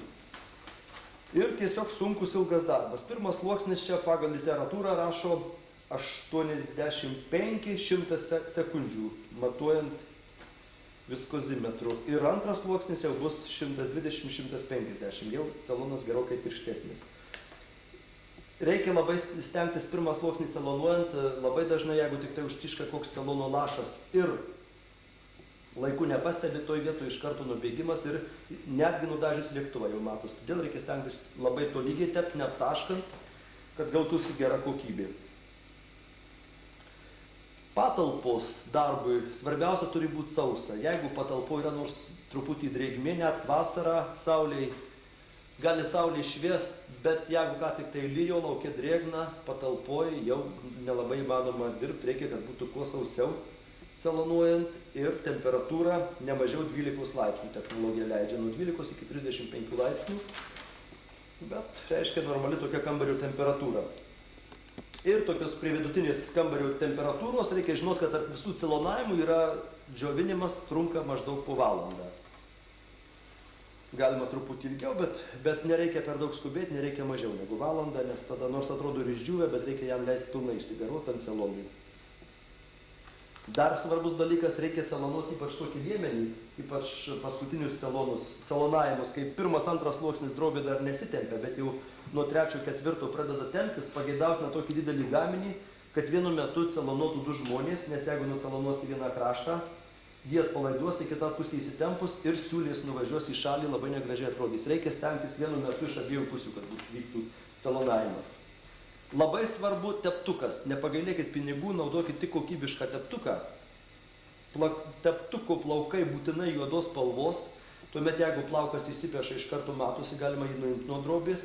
ir tiesiog sunkus ilgas darbas. Pirmas sluoksnis čia pagal literatūrą rašo 85-100 sekundžių, matuojant viskozimetru. Ir antras sluoksnis jau bus 120-150, jau celonas gerokai tirštesnis. Reikia labai stengtis pirmą sluoksnį celonuojant, labai dažnai, jeigu tik tai užtiška koks celono lašas ir laiku nepastebi, toj vietoj iš karto nubėgimas ir netgi nudažius lėktuvą jau matos. Todėl reikia stengtis labai tolygiai tepti, neaptaškant, kad gautųsi gera kokybė. Patalpos darbui svarbiausia turi būti sausa. Jeigu patalpo yra nors truputį drėgmė, net vasarą sauliai, gali saulė šviest, bet jeigu ką tik tai lyjo, laukia drėgna, patalpoj jau nelabai įmanoma dirbti, reikia, kad būtų kuo sausiau celonuojant ir temperatūra ne mažiau 12 laipsnių technologija leidžia, nuo 12 iki 35 laipsnių, bet reiškia normali tokia kambario temperatūra. Ir tokios prie vidutinės kambario temperatūros reikia žinoti, kad tarp visų celonavimų yra džiovinimas trunka maždaug po valandą. Galima truputį ilgiau, bet nereikia per daug skubėti, nereikia mažiau negu valandą, nes tada nors atrodo ir išdžiūvę, bet reikia jam leisti pilnai išsigaruoti ant celonui. Dar svarbus dalykas, reikia celonuoti ypač tokį liemenį, ypač paskutinius celonus, celonavimus, kai pirmas, antras sluoksnis drobė dar nesitempia, bet jau nuo 3-4 pradeda temptis, pageidautina tokį didelį gaminį, kad vienu metu celonuotų 2 žmonės, nes jeigu nucelonuosi vieną kraštą, jie atpalaiduos į kitą pusę įsitempus ir siūlės nuvažiuos į šalį, labai negražiai atrodys. Reikia stengtis vienu metu iš abiejų pusių, kad vyktų celonavimas. Labai svarbu teptukas. Nepagailėkit pinigų, naudokit tik kokybišką teptuką. Teptuko plaukai būtinai juodos spalvos, tuomet jeigu plaukas įsipeša iš karto matosi, galima jį nuimti nuo drobės.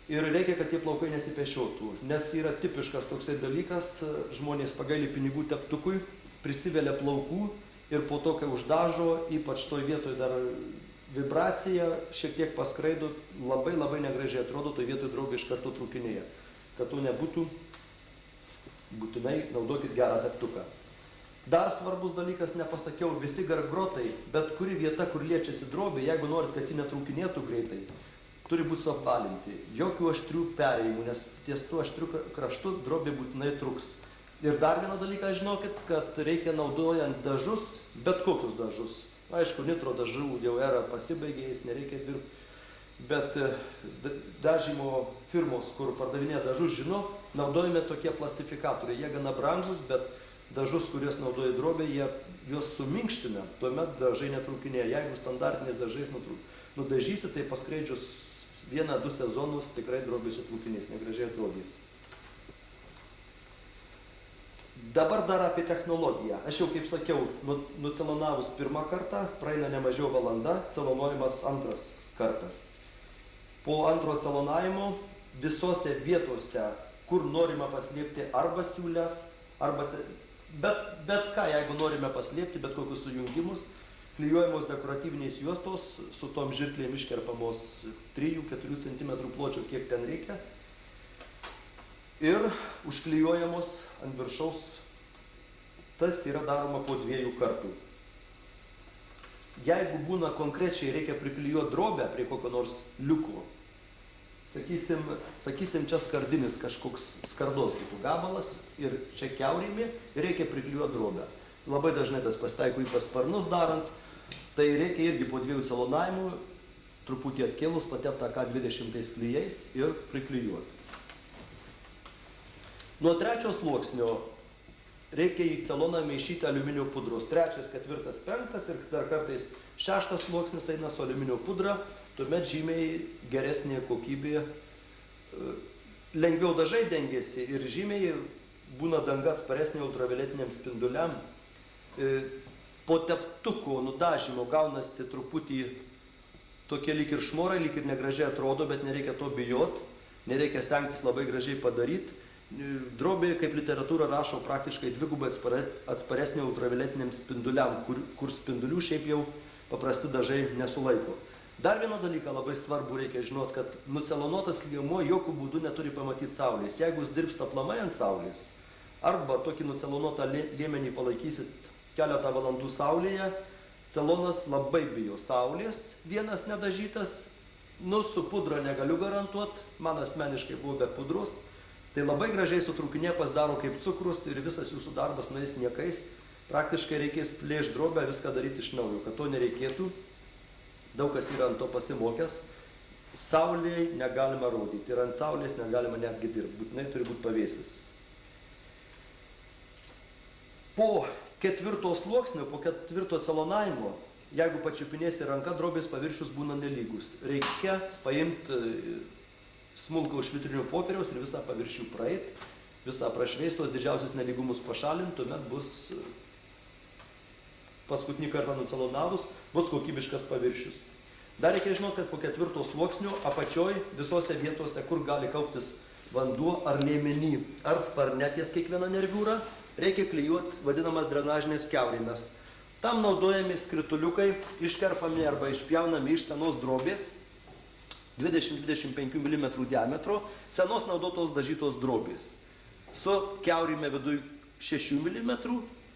Ir reikia, kad tie plaukai nesipešiotų, nes yra tipiškas toksai dalykas, žmonės pagaili pinigų teptukui, prisivelia plaukų ir po to, kai uždažo, ypač toj vietoj dar vibracija, šiek tiek paskraido, labai negražiai atrodo, toj vietoj drobė iš karto trūkinėja. Kad to nebūtų, būtinai naudokit gerą teptuką. Dar svarbus dalykas, nepasakiau, visi gargrotai, bet kuri vieta, kur liečiasi drobė, jeigu norit, kad ji netrūkinėtų greitai, turi būti suapvalinti. Jokių aštrių perėjimų, nes ties tuo aštriu kraštu drobė būtinai trūks. Ir dar vieną dalyką žinokit, kad reikia naudojant dažus, bet kokius dažus. Aišku, nitro dažų jau era pasibaigė, jais nereikia dirbti. Bet dažymo firmos, kur pardavinėja dažus, žino, naudojame tokie plastifikatoriai. Jie gana brangus, bet dažus, kuriuos naudoja drobė, juos suminkština, tuomet dažai netrūkinėja. Jeigu standartiniais dažais nudažysi, tai paskleidžius 1-2 sezonus tikrai drobės sutrūkinės, negražiai atrodys. Dabar dar apie technologiją. Aš jau, kaip sakiau, nucelonavus pirmą kartą, praeina ne mažiau valanda, celonuojamas antras kartas. Po antro celonavimo visose vietose, kur norime paslėpti arba siūles, arba bet ką, jeigu norime paslėpti, bet kokius sujungimus, klijuojamos dekoratyvinės juostos, su tom žirklėm iškerpamos 3-4 cm pločio, kiek ten reikia, ir užklijuojamos ant viršaus. Tas yra daroma po 2 kartų. Jeigu būna konkrečiai reikia priklijuoti drobę prie kokio nors liuko, sakysim, čia skardinis kažkoks skardos būtų gabalas ir čia kiaurimi ir reikia priklijuoti drobę. Labai dažnai tas pasitaiko ypač sparnus darant, tai reikia irgi po 2 celonavimų truputį atkėlus pateptą K20 klijais ir priklijuoti. Nuo 3 sluoksnio reikia į celoną maišyti aliuminio pudros. 3, 4, 5 ir dar kartais 6 sluoksnis eina su aliuminio pudra, tuomet žymiai geresnė kokybė, lengviau dažai dengiasi ir žymiai būna danga atsparesnė ultravioletiniams spinduliam. Po teptuko nudažymo gaunasi truputį tokie lyg ir šmorai, lyg ir negražiai atrodo, bet nereikia to bijot, nereikia stengtis labai gražiai padaryti. Drobė, kaip literatūra rašo, praktiškai 2 atsparesnė ultravioletiniams spinduliam, kur spindulių šiaip jau paprasti dažai nesulaiko. Dar vieną dalyką labai svarbu reikia žinoti, kad nucelonuotas liemuo jokių būdų neturi pamatyti saulės. Jeigu jūs dirbsite aplamai ant saulės, arba tokį nucelonuotą liemenį palaikysit keletą valandų saulėje, celonas labai bijo saulės, vienas nedažytas, su pudra negaliu garantuoti, man asmeniškai buvo be pudros, tai labai gražiai sutrūkinė pasidaro kaip cukrus ir visas jūsų darbas nueis niekais. Praktiškai reikės plėšti drobę, viską daryti iš naujo, kad to nereikėtų. Daug kas yra ant to pasimokęs. Saulėje negalima rodyti ir ant saulės negalima netgi dirbti. Būtinai turi būti pavėsis. Po 4 sluoksnio, po 4 celonavimo, jeigu pačiupinėsi ranką, drobės paviršius būna nelygus. Reikia paimti smulkaus švitrinio popieriaus ir visą paviršių praeit, visą prašveist, tos didžiausius nelygumus pašalint, tuomet bus paskutinį kartą nucelonavus, bus kokybiškas paviršius. Dar reikia žinoti, kad po 4 sluoksnio apačioj visose vietose, kur gali kauptis vanduo ar liemenį, ar sparne ties kiekvieną nerviūrą, reikia klijuoti vadinamas drenažinės kiaurėmes. Tam naudojami skrituliukai, iškerpami arba išpjaunami iš senos drobės, 20-25 mm diametro, senos naudotos dažytos drobės. Su kiaurime viduj 6 mm,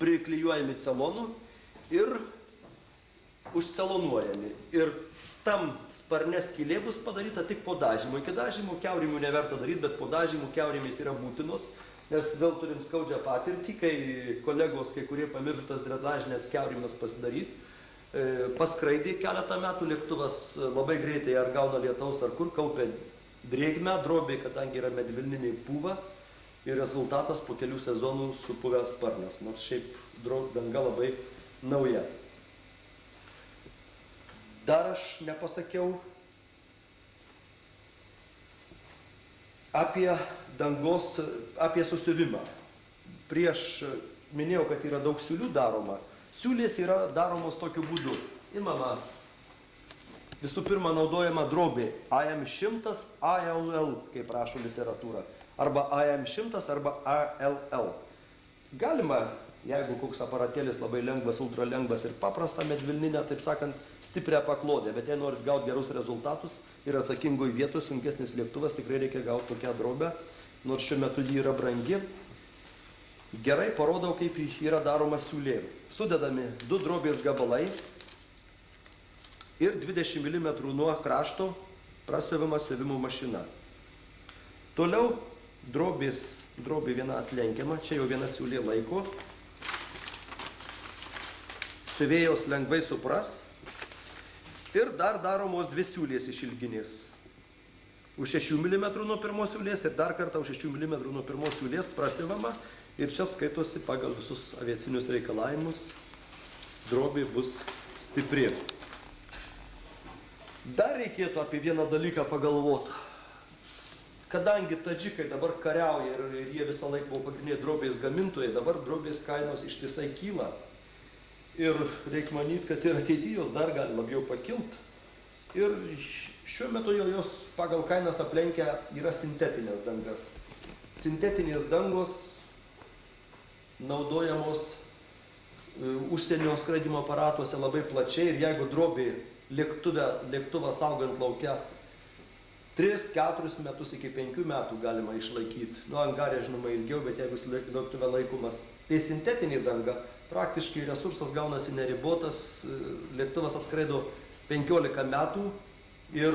priklijuojami celonu ir užcelonuojami. Ir tam sparnės skylė bus padaryta tik po dažymo. Iki dažymo kiaurimų neverta daryti, bet po dažymo kiaurimės yra būtinos, nes vėl turim skaudžią patirtį, kai kolegos, kai kurie pamiršo tas drenažinės kiaurimas pasidaryti, paskraidė keletą metų, lėktuvas labai greitai ar gauna lietaus ar kur, kaupia drėgmę, drobė, kadangi yra medvilniniai pūva ir rezultatas po kelių sezonų supuvęs sparnas, nors šiaip danga labai nauja. Dar aš nepasakiau apie dangos, apie susiuvimą. Prieš minėjau, kad yra daug siūlių daroma. Siūlės yra daromos tokiu būdu. Imama visų pirma naudojama drobė AM100 ALL, kaip rašo literatūra, arba AM100 arba ALL. Galima, jeigu koks aparatėlis labai lengvas, ultralengvas ir paprasta medvilninė, taip sakant, stiprią paklodę, bet jei norit gauti gerus rezultatus ir atsakingoj vietoj sunkesnis lėktuvas, tikrai reikia gauti tokią drobę, nors šiuo metu ji yra brangi. Gerai parodau, kaip yra daroma siūlė. Sudedami 2 drobės gabalai ir 20 mm nuo krašto prasiuvama siuvimo mašina. Toliau drobė viena atlenkiama, čia jau viena siūlė laiko. Siuvėjos lengvai supras. Ir dar daromos 2 siūlės iš ilginės. Už 6 mm nuo pirmos siūlės ir dar kartą už 6 mm nuo pirmos siūlės prasiuvama. Ir čia skaitosi pagal visus aviacinius reikalavimus, drobė bus stipri. Dar reikėtų apie vieną dalyką pagalvoti. Kadangi tadžikai dabar kariauja ir jie visą laiką buvo pagrindiniai drobės gamintojai, dabar drobės kainos ištisai kyla. Ir reikia manyti, kad ir ateityje jos dar gali labiau pakilti. Ir šiuo metu jau jos pagal kainas aplenkia yra sintetinės dangas. Sintetinės dangos naudojamos užsienio skraidymo aparatuose labai plačiai ir jeigu drobė lėktuvą saugant lauke 3-4 metus iki 5 metų galima išlaikyti. Nu, angare žinoma ilgiau, bet jeigu lėktuve laikomas, tai sintetinė danga, praktiškai resursas gaunasi neribotas, lėktuvas atskraido 15 metų ir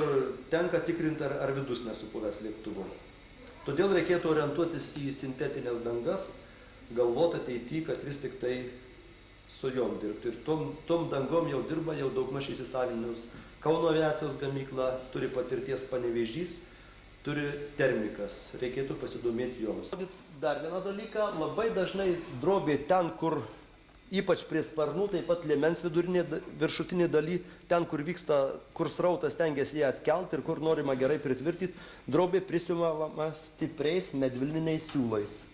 tenka tikrinti, ar vidus nesupuvęs lėktuvo. Todėl reikėtų orientuotis į sintetinės dangas, galvoti ateityje, kad vis tik tai su jom dirbti. Ir tom dangom jau dirba, jau daugmaž įsisavinus. Kauno aviacijos gamykla turi patirties Panevėžys, turi termikas. Reikėtų pasidomėti joms. Dar vieną dalyką, labai dažnai drobė ten, kur ypač prie sparnų, taip pat liemens viršutinė daly, ten, kur vyksta, kur srautas stengiasi ją atkelti ir kur norima gerai pritvirtyti, drobė prisiuvama stipriais medvilniniais siūlais.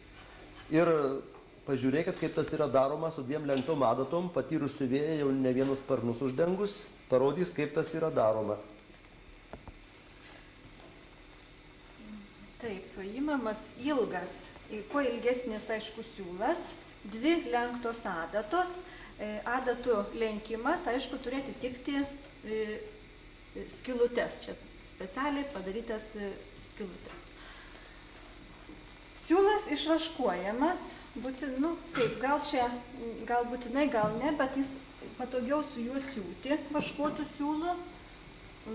Ir pažiūrėkit, kaip tas yra daroma su 2 lenktom adatom, patyrus siuvėja jau ne vienus sparnus uždengus, parodys, kaip tas yra daroma. Taip, įmamas ilgas, kuo ilgesnis, aišku, siūlas, 2 lenktos adatos, adatų lenkimas, aišku, turi atitikti skylutes, čia specialiai padarytas skylutes. Siūlas išvaškuojamas, gal būtinai, gal ne, bet jis patogiau su juo siūti vaškuotų siūlų,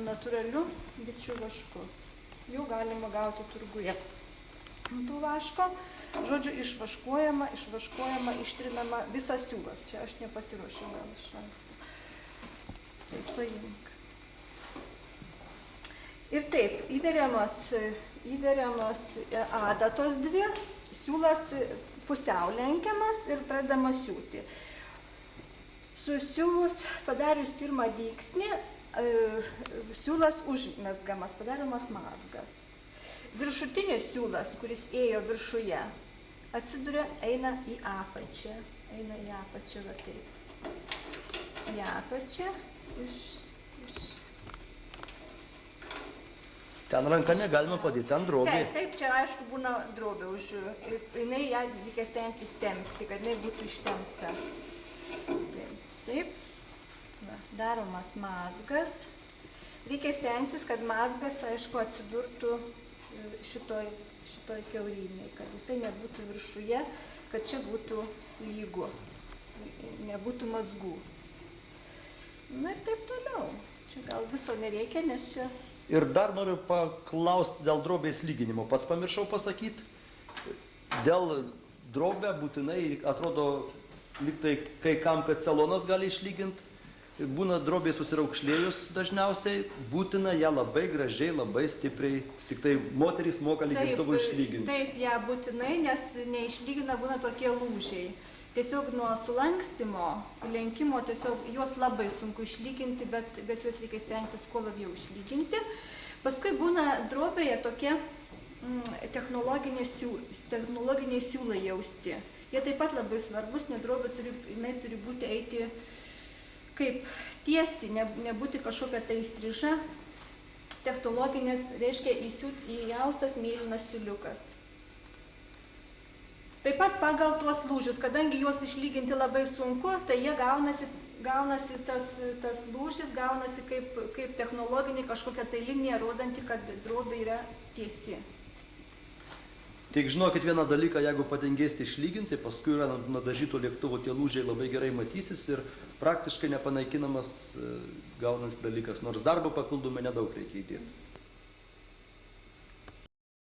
natūraliu bičių vašku. Jų galima gauti turguje. Tų vaško, žodžiu, išvaškuojama, ištrinama visas siūlas. Čia aš nepasiruošiu gal iš anksto. Taip, paimk. Ir taip, įveriamas adatos 2, siūlas pusiau lenkiamas ir pradedama siūti. Susiuvus, padarius pirmą dygsnį, siūlas užmezgamas, padaromas mazgas. Viršutinis siūlas, kuris ėjo viršuje, atsiduria, eina į apačią. Va taip. Į apačią. Ten ranka negalima padėti, ten drobė. Taip, čia aišku būna drobė už. Jinai ją reikia stengtis tempti, kad jinai būtų ištempta. Taip, daromas mazgas. Reikia stengtis, kad mazgas, aišku, atsidurtų šitoj kiaurymėj, kad jisai nebūtų viršuje, kad čia būtų lygu, nebūtų mazgų. Na ir taip toliau. Čia gal viso nereikia, nes čia... Ir dar noriu paklausti dėl drobės lyginimo. Pats pamiršau pasakyti, dėl drobę būtinai atrodo lyg tai kai kam, kad celonas gali išlyginti, būna drobė susiraukšlėjus dažniausiai, būtina ją labai gražiai, labai stipriai, tik tai moterys moka lygintuvų išlyginti. Taip, ją būtinai, nes neišlygina būna tokie lūžiai. Tiesiog nuo sulankstimo, lenkimo, tiesiog juos labai sunku išlyginti, bet juos reikia stengtis kuo labiau išlyginti. Paskui būna drobėje tokie technologiniai siūlai jausti. Jie taip pat labai svarbus, nes drobė turi būti eiti kaip tiesi, nebūti kažkokia tai įstriža. Technologinės reiškia įjaustas mėlynas siūliukas. Taip pat pagal tuos lūžius, kadangi juos išlyginti labai sunku, tai jie gaunasi tas lūžis, gaunasi kaip technologinė kažkokia tai linija, rodanti, kad drobė yra tiesi. Tik žinokit vieną dalyką, jeigu patingėsite išlyginti, paskui yra nadažyto lėktuvo tie lūžiai labai gerai matysis ir praktiškai nepanaikinamas gaunasi dalykas, nors darbo papildomai nedaug reikia įdėti.